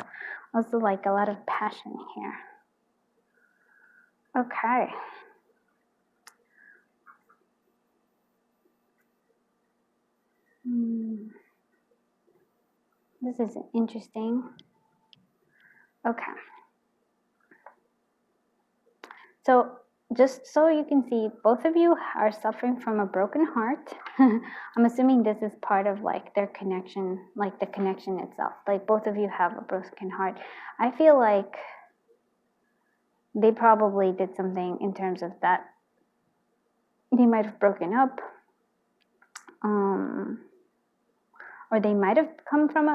also like a lot of passion here. Okay. This is interesting. Okay. So just so you can see, both of you are suffering from a broken heart. I'm assuming this is part of like their connection, like the connection itself. Like both of you have a broken heart. I feel like they probably did something in terms of that. They might have broken up. Or they might have come from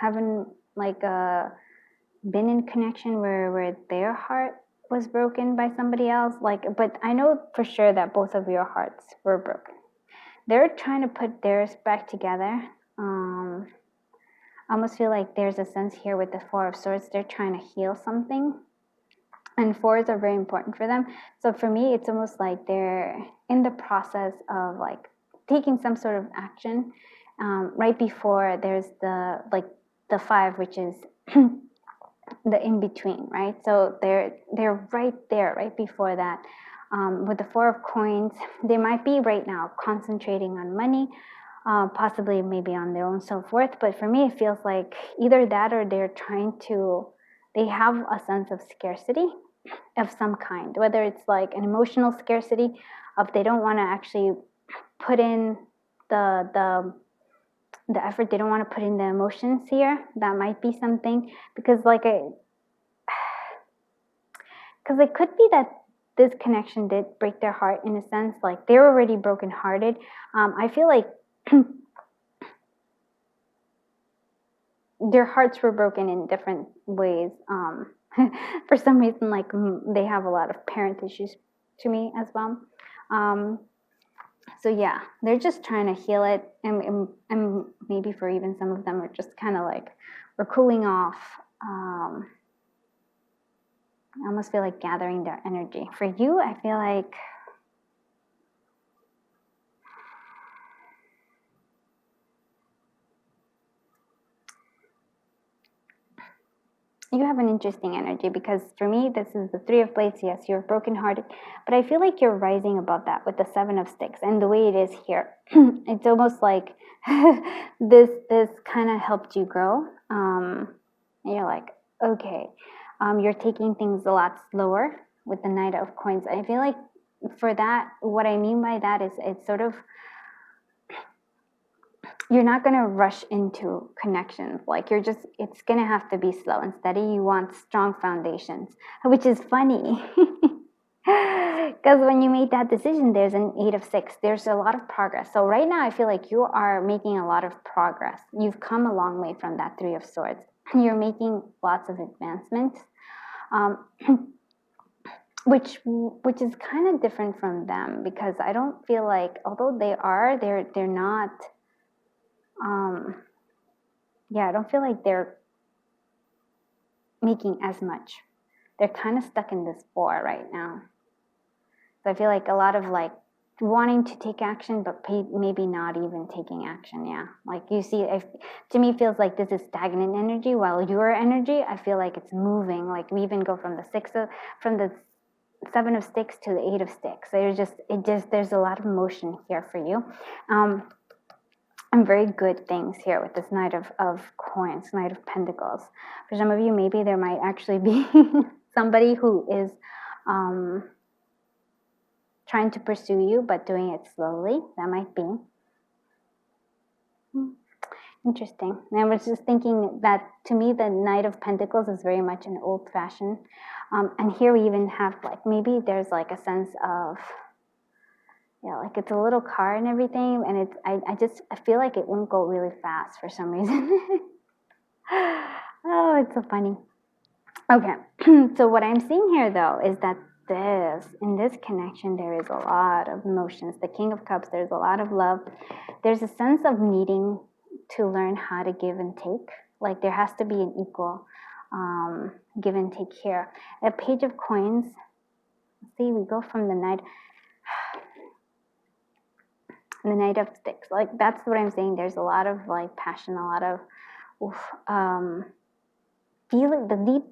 having like been in connection where their heart was broken by somebody else. Like, but I know for sure that both of your hearts were broken. They're trying to put theirs back together. I almost feel like there's a sense here with the Four of Swords. They're trying to heal something. And fours are very important for them. So for me, it's almost like they're in the process of like taking some sort of action right before there's the five, which is the in between, right? So they're right there, right before that. With the Four of Coins, they might be right now concentrating on money, possibly maybe on their own self-worth. But for me, it feels like either that or they have a sense of scarcity of some kind, whether it's like an emotional scarcity of they don't want to actually put in the effort, they don't want to put in the emotions here. That might be something, because it could be that this connection did break their heart in a sense, like they're already brokenhearted. I feel like their hearts were broken in different ways. For some reason, like they have a lot of parent issues to me as well. So yeah, they're just trying to heal it, and maybe for even some of them are just kind of like we're cooling off. I almost feel like gathering their energy. For you, I feel like you have an interesting energy, because for me, this is the Three of Blades. Yes, you're brokenhearted, but I feel like you're rising above that with the Seven of Sticks. And the way it is here, it's almost like this kind of helped you grow. And you're like, okay, you're taking things a lot slower with the Knight of Coins. I feel like for that, what I mean by that is it's sort of, you're not going to rush into connections. Like it's going to have to be slow and steady. You want strong foundations, which is funny. Because when you made that decision, there's an 8 of 6. There's a lot of progress. So right now, I feel like you are making a lot of progress. You've come a long way from that 3 of Swords. You're making lots of advancements, which is kind of different from them, because I don't feel like, although they're not. I don't feel like they're making as much. They're kind of stuck in this 4 right now. So I feel like a lot of like wanting to take action, but maybe not even taking action. Yeah, like you see, to me, feels like this is stagnant energy, while your energy, I feel like it's moving. Like we even go from the 7 of Sticks to the 8 of Sticks. There's a lot of motion here for you. And very good things here with this Knight of Coins, Knight of Pentacles. For some of you, maybe there might actually be somebody who is trying to pursue you, but doing it slowly. That might be. Interesting. And I was just thinking that, to me, the Knight of Pentacles is very much an old-fashioned. And here we even have, like, maybe there's like a sense of, like it's a little car and everything, and I feel like it won't go really fast for some reason. Oh, it's so funny. Okay, so what I'm seeing here though is that in this connection, there is a lot of emotions. The King of Cups, there's a lot of love. There's a sense of needing to learn how to give and take. Like there has to be an equal give and take here. A Page of Coins. See, we go from the Knight of Sticks. Like that's what I'm saying. There's a lot of like passion, a lot of feeling. The deep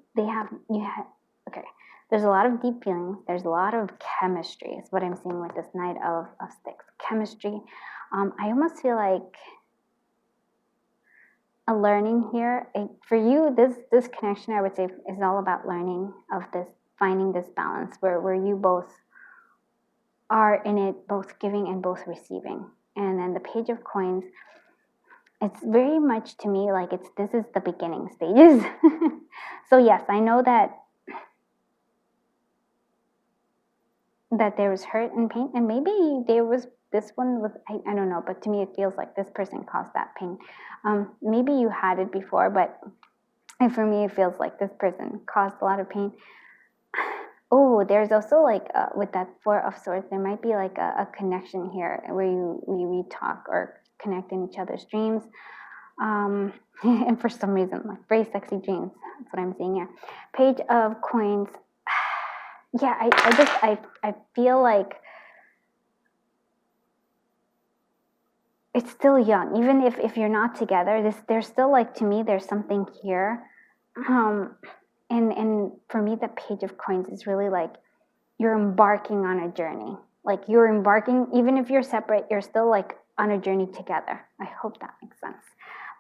okay. There's a lot of deep feelings. There's a lot of chemistry. Is what I'm seeing with this Knight of Sticks. Chemistry. I almost feel like a learning here. For you, this connection, I would say, is all about learning of this, finding this balance where you both are in it, both giving and both receiving. And then the Page of Coins, it's very much to me like this is the beginning stages. So yes, I know that there was hurt and pain, and maybe there was this one was I don't know, but to me it feels like this person caused that pain. Maybe you had it before, but for me it feels like this person caused a lot of pain. Oh, there's also like with that Four of Swords, there might be like a connection here where we talk or connect in each other's dreams. And for some reason, like very sexy dreams. That's what I'm seeing here. Page of Coins. Yeah, I feel like it's still young. Even if you're not together, there's still like, to me, there's something here. And for me, the Page of Coins is really like you're embarking on a journey. Like you're embarking, even if you're separate, you're still like on a journey together. I hope that makes sense.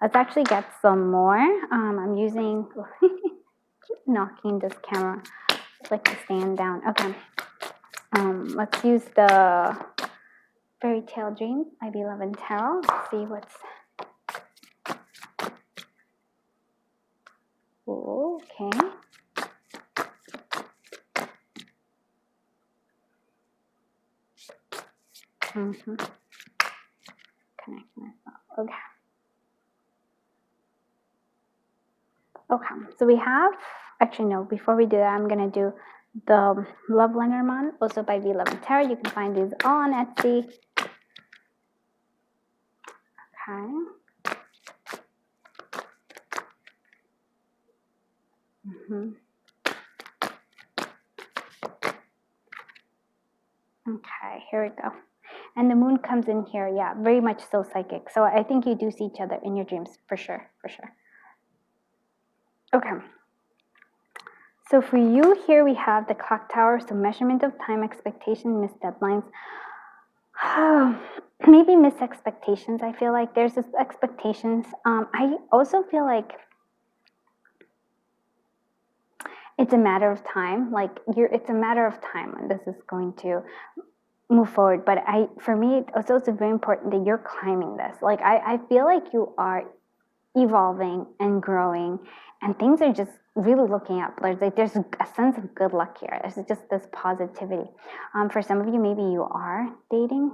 Let's actually get some more. I'm using, keep knocking this camera. It's like to stand down. Okay. Let's use the Fairy Tale Dreams, My Beloved Tarot. Let's see what's... Okay. Connect myself. Okay. Okay. So we have, actually no, before we do that, I'm going to do the Love Lenormand, also by Beloved Tarot. You can find these all on Etsy. Okay. Okay, here we go. And the moon comes in here. Yeah, very much so psychic. So I think you do see each other in your dreams, for sure, for sure. Okay. So for you here, we have the Clock Tower. So measurement of time, expectation, missed deadlines. Maybe missed expectations. I feel like there's this expectations. I also feel like it's a matter of time. Like it's a matter of time when this is going to move forward. But for me, it's also very important that you're climbing this. Like I feel like you are evolving and growing, and things are just really looking up. Like there's a sense of good luck here. There's just this positivity. For some of you, maybe you are dating.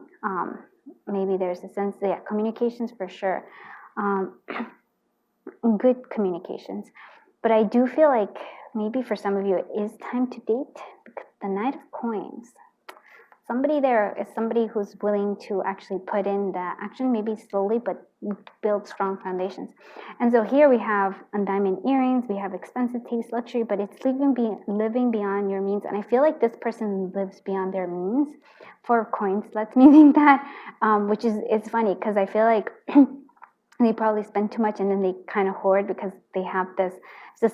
Maybe there's a sense, communications for sure. Good communications. But I do feel like maybe for some of you, it is time to date, because the Knight of Coins. Somebody there is somebody who's willing to actually put in the action, maybe slowly, but build strong foundations. And so here we have diamond earrings, we have expensive taste, luxury, but it's living beyond your means. And I feel like this person lives beyond their means. Four of Coins lets me think that, which is, it's funny because I feel like they probably spend too much and then they kind of hoard because they have this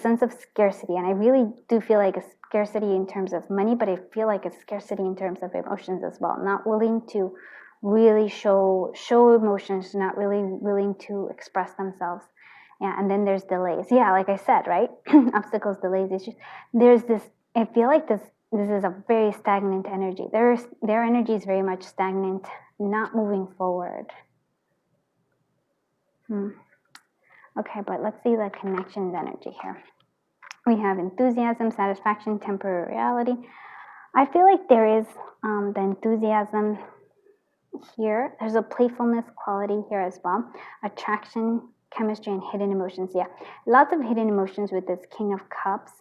sense of scarcity. And I really do feel like a scarcity in terms of money, but I feel like a scarcity in terms of emotions as well. Not willing to really show emotions, not really willing to express themselves. Yeah, and then there's delays. Yeah, like I said, right? Obstacles, delays, issues. There's this, I feel like this is a very stagnant energy. Their energy is very much stagnant, not moving forward. Okay, but let's see the connections energy here. We have enthusiasm, satisfaction, temporary reality. I feel like there is the enthusiasm here. There's a playfulness quality here as well. Attraction, chemistry, and hidden emotions. Yeah, lots of hidden emotions with this King of Cups.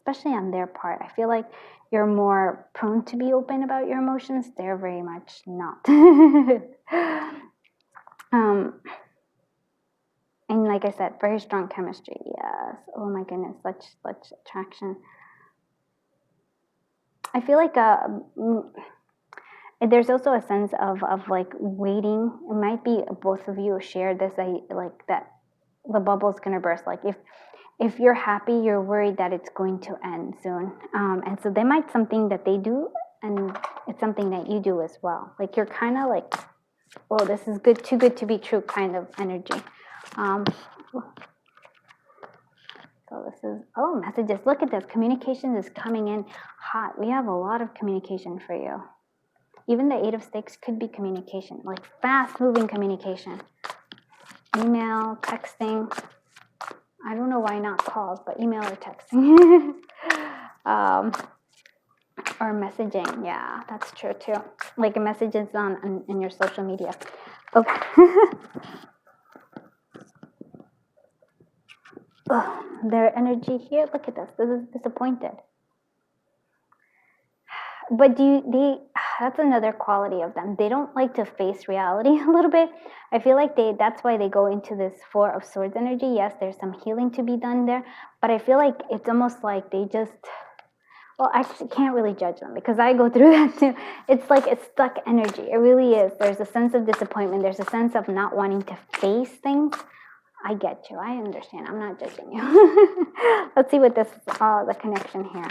especially on their part. I feel like you're more prone to be open about your emotions. They're very much not. And like I said, very strong chemistry. Yes. Oh my goodness, such attraction. I feel like there's also a sense of like waiting. It might be both of you share this. Like that the bubble's gonna burst. Like if you're happy, you're worried that it's going to end soon. And so they might something that they do, and it's something that you do as well. Like you're kind of like, oh, this is too good to be true kind of energy. So this is, oh, messages. Look at this. Communication is coming in hot. We have a lot of communication for you. Even the 8 of Sticks could be communication, like fast-moving communication. Email, texting. I don't know why not calls, but email or texting. Or messaging. Yeah, that's true too. Like messages in your social media. Okay. Oh, their energy here. Look at this. This is disappointed. But that's another quality of them. They don't like to face reality a little bit. I feel like that's why they go into this 4 of Swords energy. Yes, there's some healing to be done there, but I feel like it's almost like they just, well, I can't really judge them because I go through that too. It's like it's stuck energy. It really is. There's a sense of disappointment. There's a sense of not wanting to face things. I get you. I understand. I'm not judging you. Let's see what this, the connection here.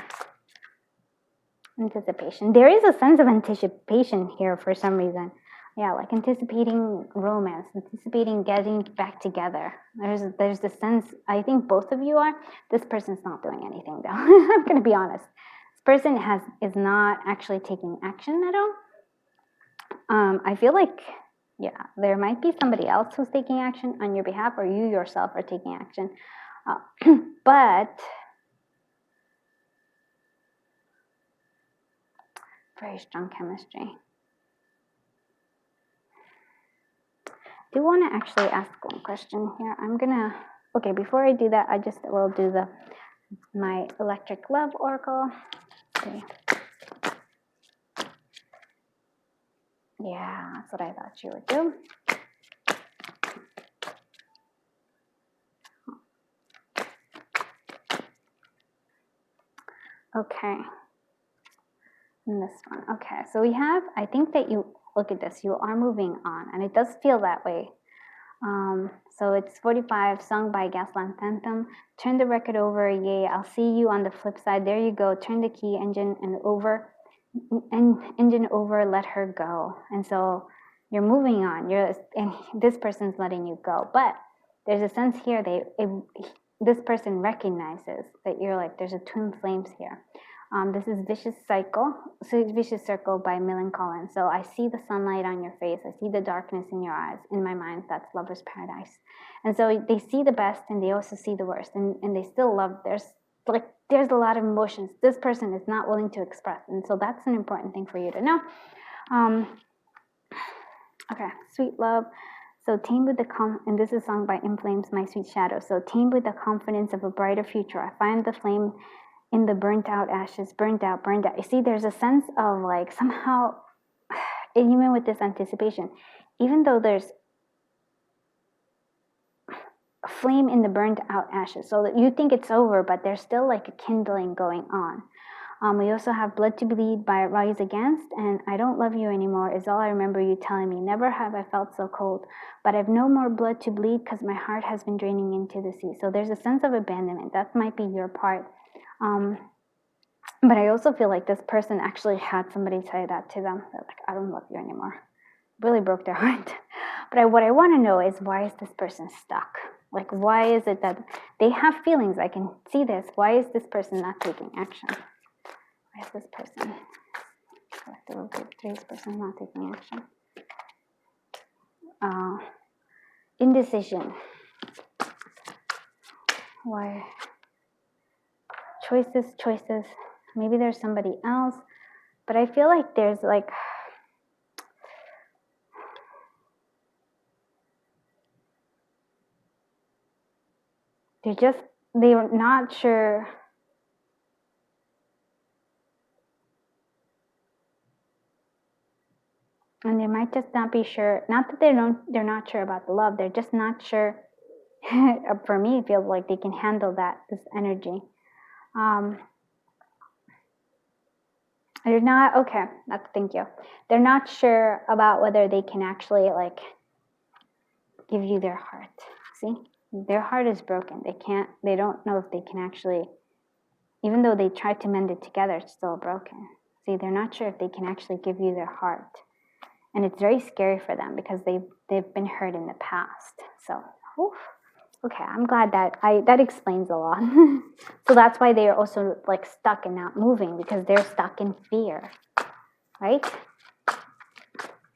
Anticipation. There is a sense of anticipation here for some reason. Yeah, like anticipating romance, anticipating getting back together. There's the sense, I think both of you are. This person's not doing anything though. I'm going to be honest. This person is not actually taking action at all. I feel like, yeah, there might be somebody else who's taking action on your behalf, or you yourself are taking action. But very strong chemistry. I do want to actually ask one question here. Okay, before I do that, I just will do my electric love oracle. Okay. Yeah, that's what I thought you would do. Okay. And this one. Okay, so we have, I think that look at this, you are moving on, and it does feel that way. So it's 45, sung by Gasland Phantom. Turn the record over, yay, I'll see you on the flip side. There you go, turn the key, engine over, let her go. And so you're moving on, and this person's letting you go. But there's a sense here, this person recognizes that you're like, there's a twin flames here. This is Vicious Circle by Millen Collins. So I see the sunlight on your face. I see the darkness in your eyes. In my mind, that's lover's paradise. And so they see the best and they also see the worst. And they still love. There's a lot of emotions this person is not willing to express. And so that's an important thing for you to know. Okay, sweet love. So tamed with and this is sung by In Flames, My Sweet Shadow. So tamed with the confidence of a brighter future, I find the flame in the burnt out ashes, burnt out. You see, there's a sense of like somehow, even with this anticipation, even though there's a flame in the burnt out ashes, so that you think it's over, but there's still like a kindling going on. We also have Blood to Bleed by Rise Against, and I Don't Love You Anymore is all I remember you telling me. Never have I felt so cold, but I've no more blood to bleed because my heart has been draining into the sea. So there's a sense of abandonment. That might be your part. But I also feel like this person actually had somebody say that to them. They're like, I don't love you anymore. Really broke their heart. But what I want to know is, why is this person stuck? Like, why is it that they have feelings? I can see this. Why is this person not taking action? Why is this person, this person not taking action? Indecision. Why? Choices. Maybe there's somebody else, but I feel like there's like, they're not sure And they might just not be sure, not that they're not sure about the love, they're just not sure. For me, it feels like they can handle this energy. They're not, okay, thank you. They're not sure about whether they can actually like give you their heart. See, their heart is broken. They don't know if they can actually, even though they tried to mend it together, it's still broken. See, they're not sure if they can actually give you their heart. And it's very scary for them because they've been hurt in the past. So, okay, I'm glad that explains a lot. So that's why they are also like stuck and not moving, because they're stuck in fear, right?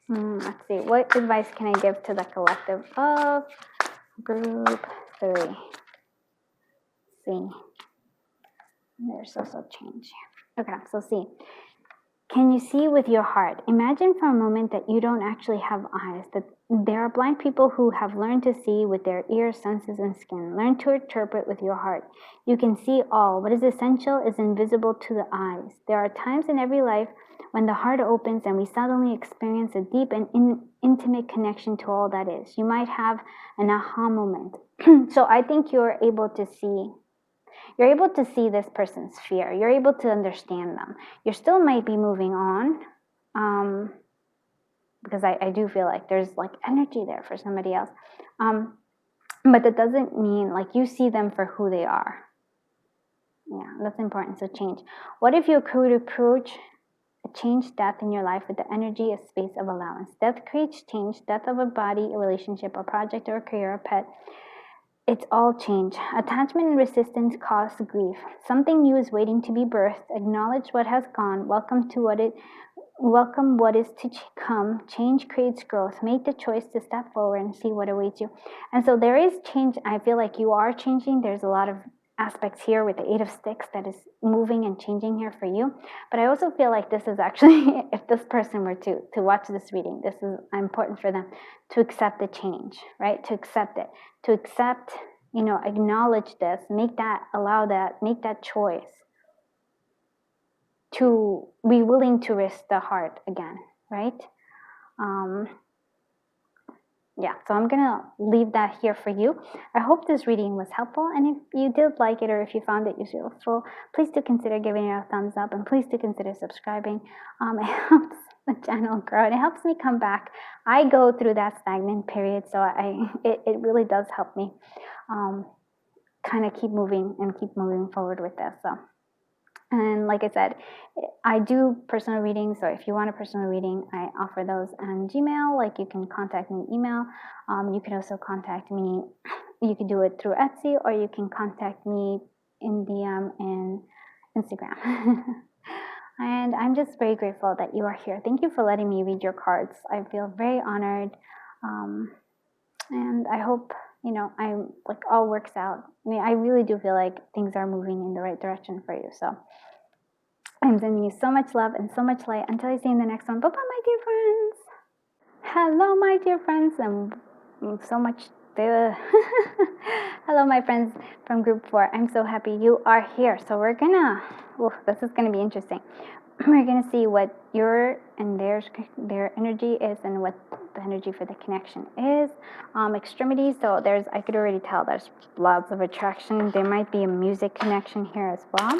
Let's see, what advice can I give to the collective of group 3? See, there's also change here. Okay, so see. Can you see with your heart? Imagine for a moment that you don't actually have eyes, that there are blind people who have learned to see with their ears, senses, and skin. Learn to interpret with your heart. You can see all. What is essential is invisible to the eyes. There are times in every life when the heart opens and we suddenly experience a deep and intimate connection to all that is. You might have an aha moment. So I think you're able to see. You're able to see this person's fear. You're able to understand them. You still might be moving on, because I do feel like there's like energy there for somebody else. But that doesn't mean like you see them for who they are. Yeah, that's important. So change. What if you could approach a change, death in your life with the energy, a space of allowance? Death creates change. Death of a body, a relationship, a project, or a career, a pet. It's all change. Attachment and resistance cause grief. Something new is waiting to be birthed. Acknowledge what has gone. Welcome what is to come. Change creates growth. Make the choice to step forward and see what awaits you. And so there is change. I feel like you are changing. There's a lot of aspects here with the 8 of Sticks that is moving and changing here for you. But I also feel like this is actually, if this person were to watch this reading, this is important for them to accept the change, right? To accept it, to accept, acknowledge this, make that choice to be willing to risk the heart again, right? Yeah, so I'm going to leave that here for you. I hope this reading was helpful. And if you did like it or if you found it useful, please do consider giving it a thumbs up and please do consider subscribing. It helps the channel grow and it helps me come back. I go through that stagnant period, so it really does help me kind of keep moving forward with this. So. And like I said, I do personal readings, so if you want a personal reading, I offer those on Gmail. Like you can contact me email. You can also contact me. You can do it through Etsy, or you can contact me in DM and Instagram. And I'm just very grateful that you are here. Thank you for letting me read your cards. I feel very honored, and I hope all works out. I mean, I really do feel like things are moving in the right direction for you. So I'm sending you so much love and so much light. Until I see you in the next one. Bye-bye, my dear friends. Hello, my dear friends. And so much. Hello, my friends from group 4. I'm so happy you are here. So we're gonna, this is gonna be interesting. We're gonna see what your and their energy is and what the energy for the connection is. Extremities, so I could already tell there's lots of attraction. There might be a music connection here as well.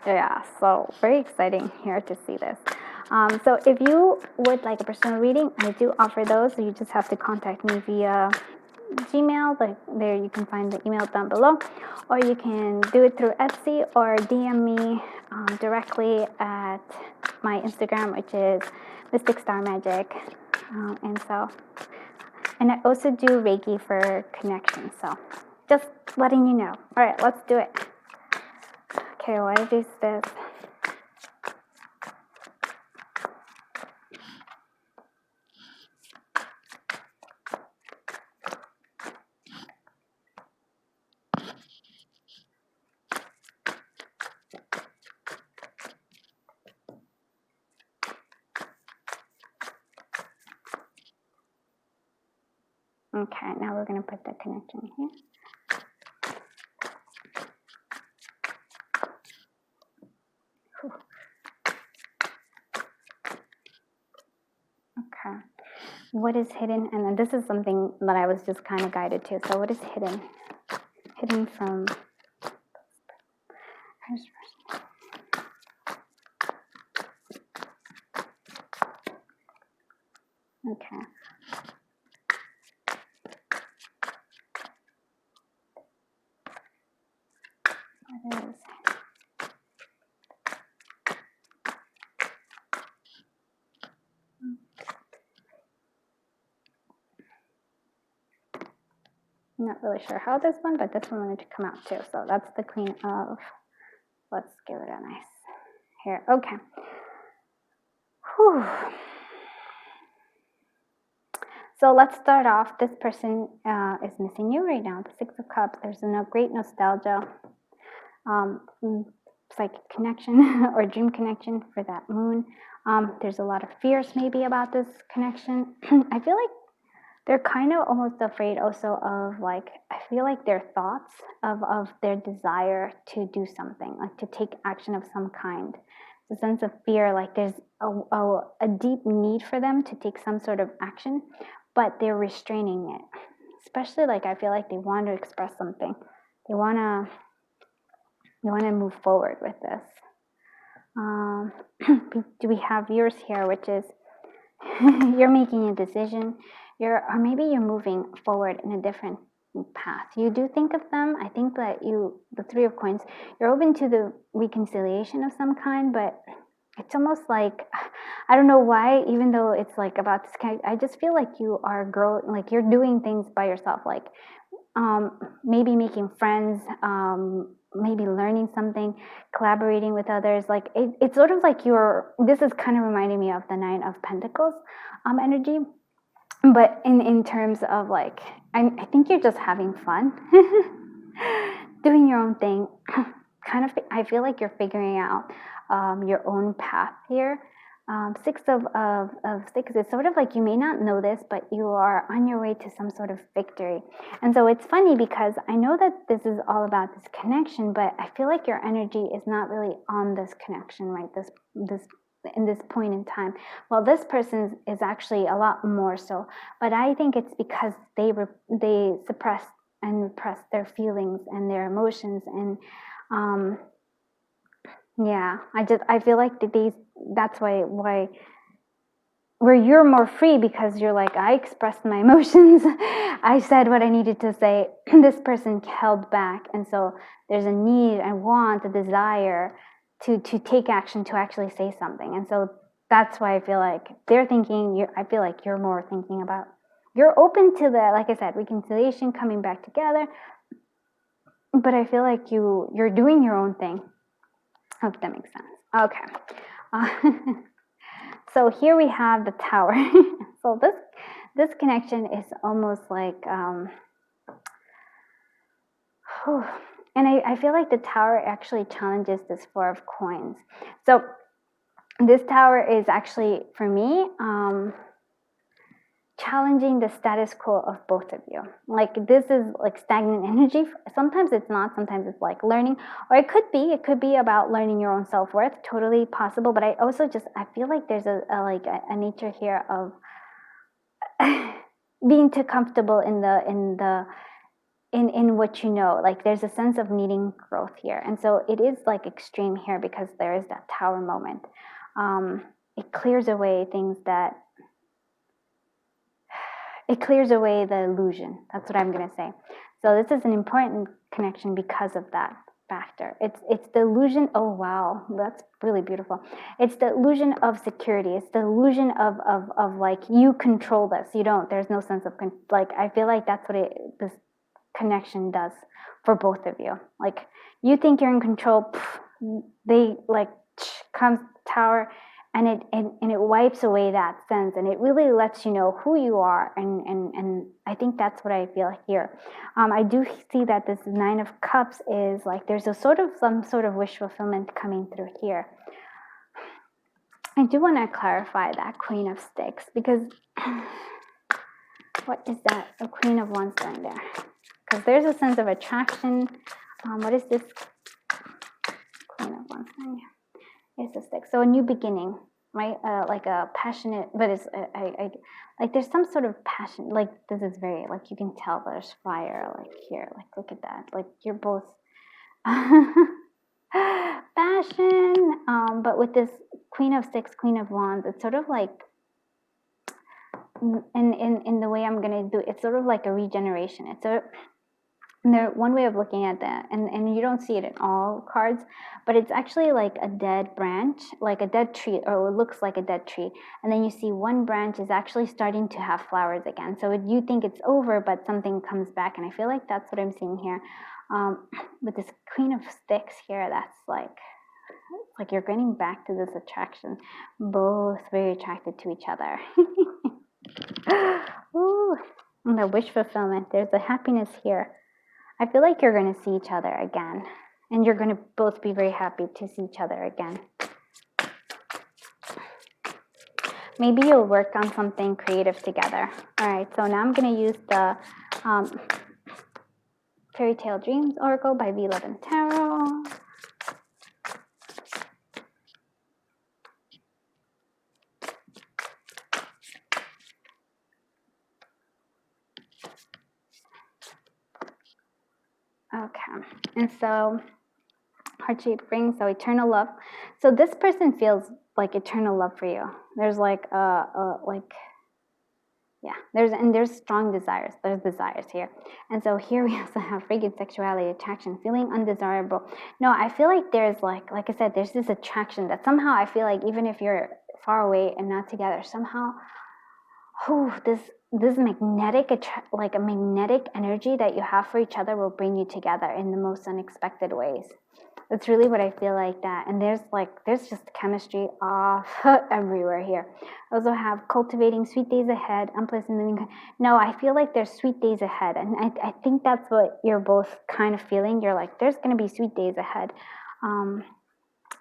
Yeah, so very exciting here to see this. So if you would like a personal reading, I do offer those. So you just have to contact me via Gmail. Like there, you can find the email down below, or you can do it through Etsy or DM me directly at my Instagram, which is mysticstarmagic. And I also do Reiki for connections. So just letting you know. All right, let's do it. Okay, what is this? Okay, now we're going to put the connection here. What is hidden? And then this is something that I was just kind of guided to. So what is hidden? Hidden from this person. Okay. What is? I'm not really sure how this one, but this one wanted to come out too. So that's the Queen of, let's give it a nice here. Okay. Whew. So let's start off. This person is missing you right now. The Six of Cups. There's a great nostalgia, psychic connection or dream connection for that moon. There's a lot of fears maybe about this connection. I feel like they're kind of almost afraid also of like, I feel like their thoughts of their desire to do something, like to take action of some kind. The sense of fear, like there's a deep need for them to take some sort of action, but they're restraining it. Especially like I feel like they want to express something. They want to move forward with this. Do we have yours here, which is you're making a decision, or maybe you're moving forward in a different path. You do think of them. I think that the Three of Coins, you're open to the reconciliation of some kind, but it's almost like, I don't know why, even though it's like about this kind, I just feel like you are growing, like you're doing things by yourself, like maybe making friends, maybe learning something, collaborating with others. Like it's sort of like this is kind of reminding me of the Nine of Pentacles energy, but in terms of like, I think you're just having fun, doing your own thing. Kind of, I feel like you're figuring out your own path here. Six of Six is sort of like you may not know this, but you are on your way to some sort of victory. And so it's funny because I know that this is all about this connection, but I feel like your energy is not really on this connection, right? This in this point in time. Well, this person is actually a lot more so, but I think it's because they suppress and repress their feelings and their emotions, and yeah, I feel like that's why where you're more free, because you're like, I expressed my emotions, I said what I needed to say. This person held back, and so there's a need, a want, a desire to take action, to actually say something. And so that's why I feel like they're thinking, I feel like you're more thinking about, you're open to the, like I said, reconciliation, coming back together, but I feel like you're doing your own thing. Hope that makes sense. Okay. So here we have the Tower. So this connection is almost like, and I feel like the Tower actually challenges this Four of Coins. So this Tower is actually, for me, challenging the status quo of both of you. Like this is like stagnant energy. Sometimes it's not, sometimes it's like learning, or it could be about learning your own self-worth, totally possible. But I feel like there's a nature here of being too comfortable in what you know. Like there's a sense of needing growth here. And so it is like extreme here because there is that Tower moment. It clears away things that, it clears away the illusion. That's what I'm going to say. So this is an important connection because of that factor. It's the illusion. Oh, wow. That's really beautiful. It's the illusion of security. It's the illusion of like, you control this. You don't. There's no sense of, like, I feel like that's what this connection does for both of you. Like, you think you're in control. They like, comes Tower, and it wipes away that sense, and it really lets you know who you are, and I think that's what I feel here. I do see that this Nine of Cups is like there's some sort of wish fulfillment coming through here. I do want to clarify that Queen of Sticks, because what is that? The Queen of Wands doing there? Because there's a sense of attraction. What is this? Queen of Wands doing here? It's a stick. So a new beginning. right? Like a passionate, but it's like there's some sort of passion. Like this is very like you can tell there's fire. Like here, like look at that. Like you're both passion, but with this Queen of Sticks, Queen of Wands, it's sort of like in the way I'm gonna do it, it's sort of like a regeneration. It's a there one way of looking at that, and you don't see it in all cards, but it's actually like a dead branch, like a dead tree, or it looks like a dead tree, and then you see one branch is actually starting to have flowers again. So you think it's over, but something comes back, and I feel like that's what I'm seeing here. With this Queen of Sticks here, that's like you're getting back to this attraction, both very attracted to each other. Ooh, and the wish fulfillment, there's a happiness here. I feel like you're going to see each other again, and you're going to both be very happy to see each other again. Maybe you'll work on something creative together. All right, so now I'm going to use the Fairy Tale Dreams Oracle by V11 Tarot. Okay, and so heart-shaped ring, so eternal love. So this person feels like eternal love for you. There's like there's strong desires. There's desires here. And so here we also have frigid sexuality, attraction, feeling undesirable. No, I feel like there's like I said, there's this attraction that somehow I feel like even if you're far away and not together, somehow, this magnetic, like a magnetic energy that you have for each other will bring you together in the most unexpected ways. That's really what I feel like that. And there's just chemistry off everywhere here. I also have cultivating sweet days ahead, unpleasant living. No, I feel like there's sweet days ahead. And I think that's what you're both kind of feeling. You're like, there's going to be sweet days ahead.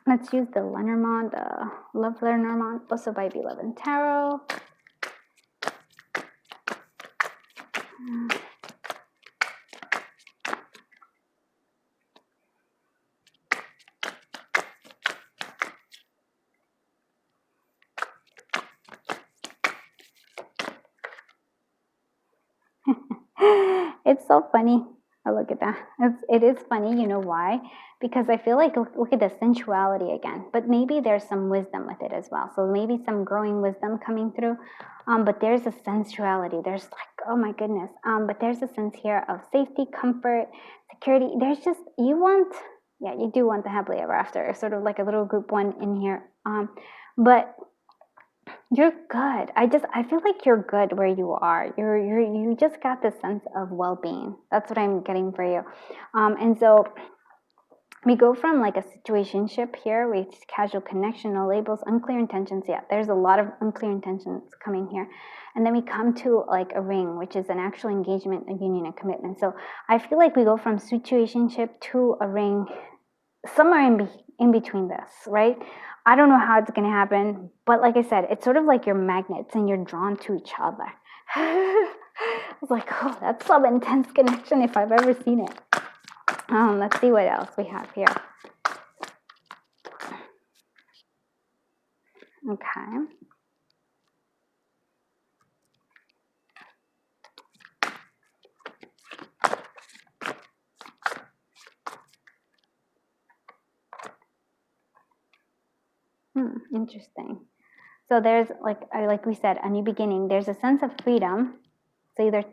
Let's use the Lenormand, Love Lenormand, also by V11 Tarot. It's so funny. Oh, look at that. It is funny. You know why? Because I feel like, look at the sensuality again. But maybe there's some wisdom with it as well. So maybe some growing wisdom coming through. But there's a sensuality. There's like, oh my goodness. But there's a sense here of safety, comfort, security. There's just, you do want the happily ever after. Sort of like a little group one in here. But you're good. I feel like you're good where you are. You just got this sense of well-being. That's what I'm getting for you. And so we go from like a situationship here with casual connection, no labels, unclear intentions. Yeah, there's a lot of unclear intentions coming here. And then we come to like a ring, which is an actual engagement, a union, a commitment. So I feel like we go from situationship to a ring, somewhere in between this, right? I don't know how it's going to happen, but like I said, it's sort of like you're magnets and you're drawn to each other. It's like, oh, that's some intense connection if I've ever seen it. Let's see what else we have here. Okay. Interesting. So there's like we said, a new beginning. There's a sense of freedom. So either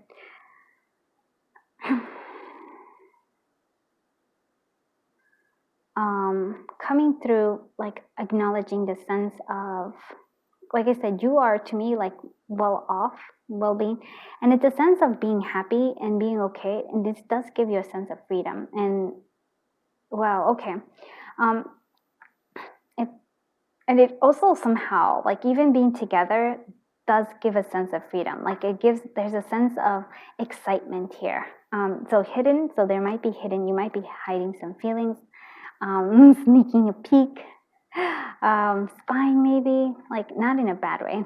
coming through, like acknowledging the sense of, like I said, you are to me like well off, well-being, and it's a sense of being happy and being okay. And this does give you a sense of freedom. And wow, okay. And it also somehow, like even being together does give a sense of freedom. Like there's a sense of excitement here. So hidden, so there might be hidden, you might be hiding some feelings, sneaking a peek, spying maybe, like not in a bad way.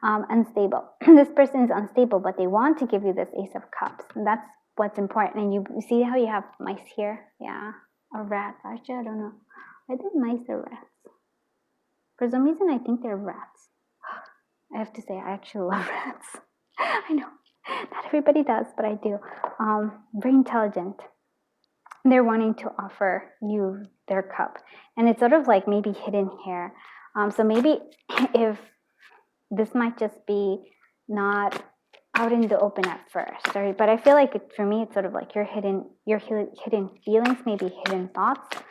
Unstable. This person is unstable, but they want to give you this Ace of Cups. And that's what's important. And you see how you have mice here? Yeah. Or rats. Actually, I don't know. Are they mice or rats? For some reason, I think they're rats. I have to say, I actually love rats. I know, not everybody does, but I do. Very intelligent. They're wanting to offer you their cup. And it's sort of like maybe hidden here. So maybe if this might just be not out in the open at first, right? But I feel like for me, it's sort of like your hidden feelings, maybe hidden thoughts.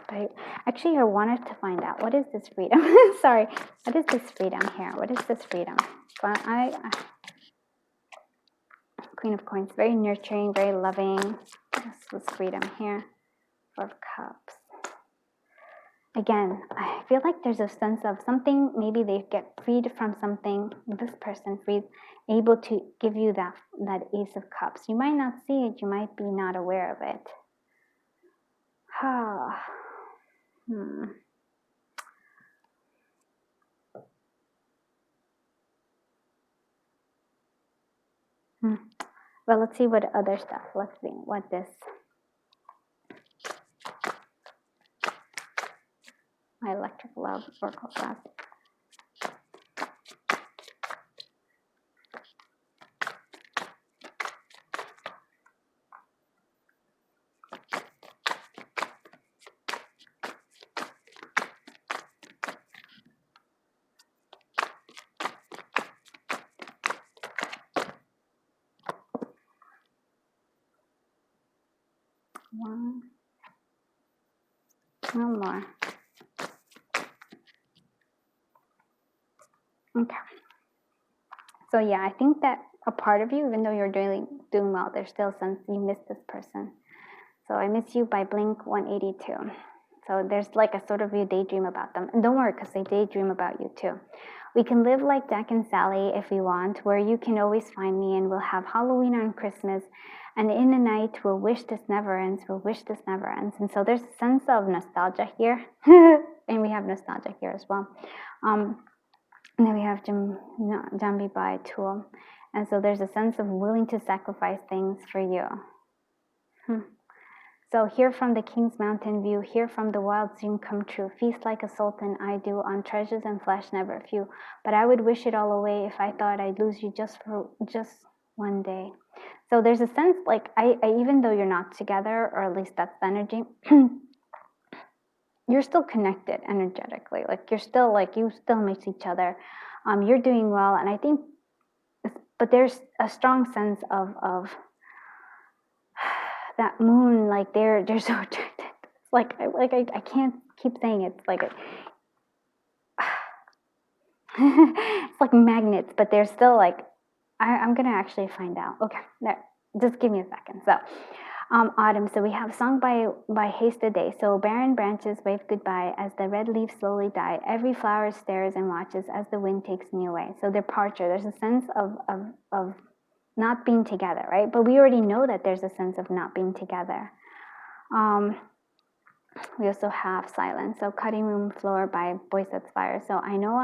But actually, I wanted to find out, what is this freedom? Sorry, what is this freedom here? What is this freedom? Queen of Coins, very nurturing, very loving. This was freedom here. Four of Cups. Again, I feel like there's a sense of something, maybe they get freed from something, this person freed, able to give you that Ace of Cups. You might not see it, you might be not aware of it. Well, let's see what other stuff. Let's see what this. My electric love oracle class. One more. Okay. So yeah, I think that a part of you, even though you're doing well, there's still a sense you miss this person. So I Miss You by Blink 182. So there's like a sort of you daydream about them. And don't worry, because they daydream about you too. We can live like Jack and Sally if we want, where you can always find me, and we'll have Halloween on Christmas. And in the night, we'll wish this never ends, we'll wish this never ends. And so there's a sense of nostalgia here. And we have nostalgia here as well. And then we have Jambi by Tool. And so there's a sense of willing to sacrifice things for you. So hear from the King's Mountain view, hear from the wild dream come true. Feast like a sultan I do on treasures and flesh never few. But I would wish it all away if I thought I'd lose you just one day. So there's a sense like, I even though you're not together, or at least that's the energy, you're still connected energetically. Like you're still like, you still miss each other. You're doing well. And I think, but there's a strong sense of that moon, like they're so attracted. It's like I can't keep saying it. It's like it's like magnets, but they're still like, I'm gonna actually find out. Okay, there, just give me a second. So autumn, so we have song by Hasted Day. So barren branches wave goodbye as the red leaves slowly die. Every flower stares and watches as the wind takes me away. So departure, there's a sense of not being together, right? But we already know that there's a sense of not being together. We also have silence. So cutting room floor by Boy Sets Fire. So I know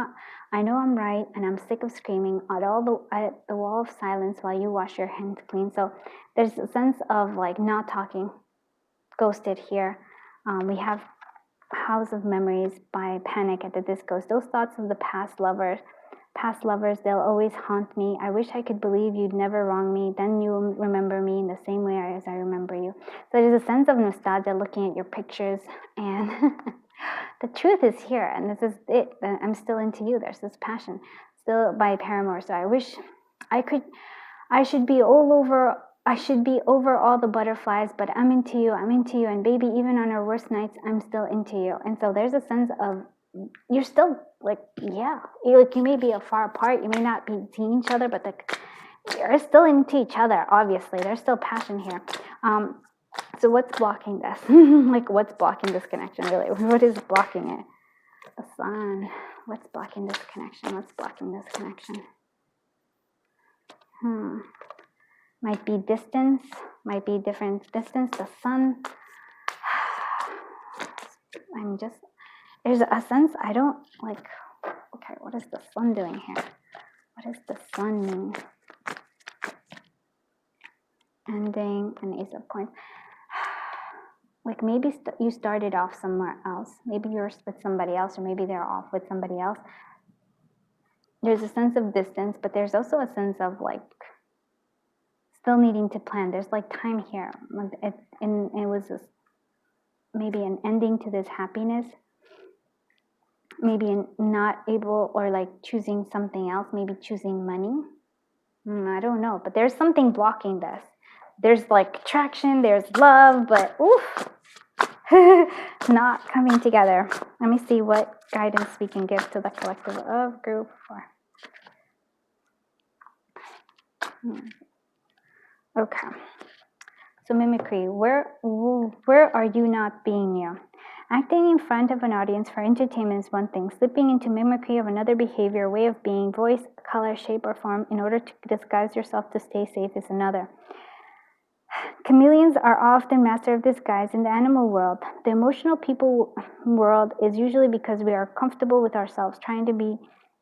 I'm right, and I'm sick of screaming at the wall of silence while you wash your hands clean. So there's a sense of like not talking, ghosted here. We have House of Memories by Panic at the Discos. Those thoughts of the past lovers, they'll always haunt me. I wish I could believe you'd never wrong me. Then you'll remember me in the same way as I remember you. So there's a sense of nostalgia looking at your pictures, and the truth is here, and this is it. I'm still into you. There's this passion, still by Paramore. So I wish I should be over all the butterflies, but I'm into you, and baby, even on our worst nights, I'm still into you. And so there's a sense of, you're still like, yeah, you may be far apart, you may not be seeing each other, but you're still into each other. Obviously, there's still passion here. So what's blocking this? Like, what's blocking this connection? Really, what is blocking it? The sun. What's blocking this connection? What's blocking this connection? Might be distance. Might be different distance. The sun. There's a sense I don't like. Okay, what is the sun doing here? What does the sun mean? Ending and Ace of Coins. like maybe you started off somewhere else. Maybe you're with somebody else, or maybe they're off with somebody else. There's a sense of distance, but there's also a sense of like still needing to plan. There's like time here. It was maybe an ending to this happiness. Maybe not able, or like choosing something else, maybe choosing money. I don't know, but there's something blocking this. There's like attraction, there's love, but oof, not coming together. Let me see what guidance we can give to the collective of group 4. Okay. So mimicry, where are you not being you? Acting in front of an audience for entertainment is one thing. Slipping into mimicry of another behavior, way of being, voice, color, shape, or form in order to disguise yourself to stay safe is another. Chameleons are often master of disguise in the animal world. The emotional people world is usually because we are comfortable with ourselves, trying to be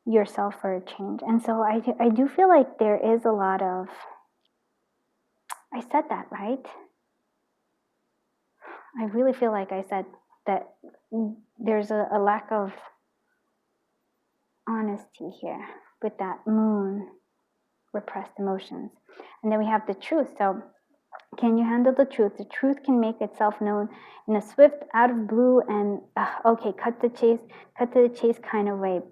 yourself for a change. And so I do feel like there is a lot of, I said that, right? I really feel like I said that there's a lack of honesty here with that moon, repressed emotions. And then we have the truth. So can you handle the truth? The truth can make itself known in a swift, out of blue, and okay, cut to the chase kind of way,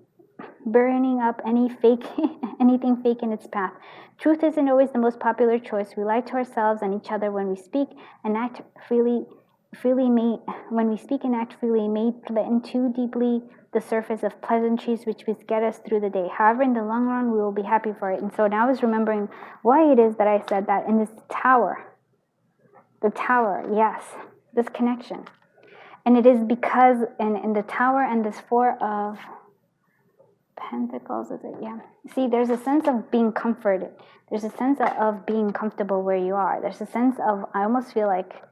burning up anything fake in its path. Truth isn't always the most popular choice. We lie to ourselves and each other when we speak and act freely. When we speak and act freely, may threaten too deeply the surface of pleasantries which will get us through the day. However, in the long run, we will be happy for it. And so now I was remembering why it is that I said that in this tower. The tower, yes, this connection. And it is because in the tower and this 4 of Pentacles, is it? Yeah. See, there's a sense of being comforted. There's a sense of being comfortable where you are. There's a sense of, I almost feel like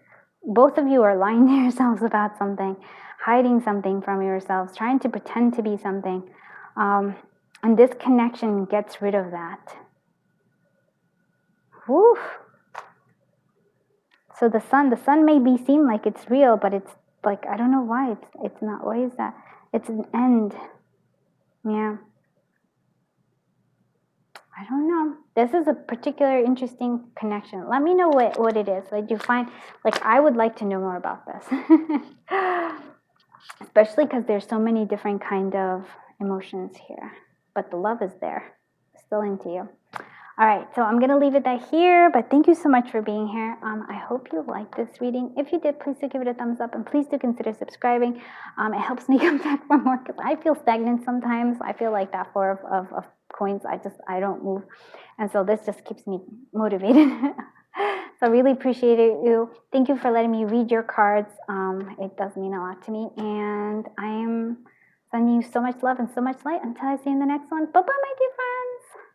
both of you are lying to yourselves about something, hiding something from yourselves, trying to pretend to be something. And this connection gets rid of that. Woo! So the sun may seem like it's real, but it's like, I don't know why it's not. Why is that? It's an end. Yeah. I don't know. This is a particular interesting connection. Let me know what it is. Like, you find, like, I would like to know more about this. Especially because there's so many different kind of emotions here. But the love is there. Still into you. All right, so I'm going to leave it at here, but thank you so much for being here. I hope you liked this reading. If you did, please do give it a thumbs up, and please do consider subscribing. It helps me come back for more, because I feel stagnant sometimes. I feel like that 4 of coins, I don't move. And so this just keeps me motivated. So I really appreciate you. Thank you for letting me read your cards. It does mean a lot to me, and I am sending you so much love and so much light. Until I see you in the next one. Bye-bye, my dear.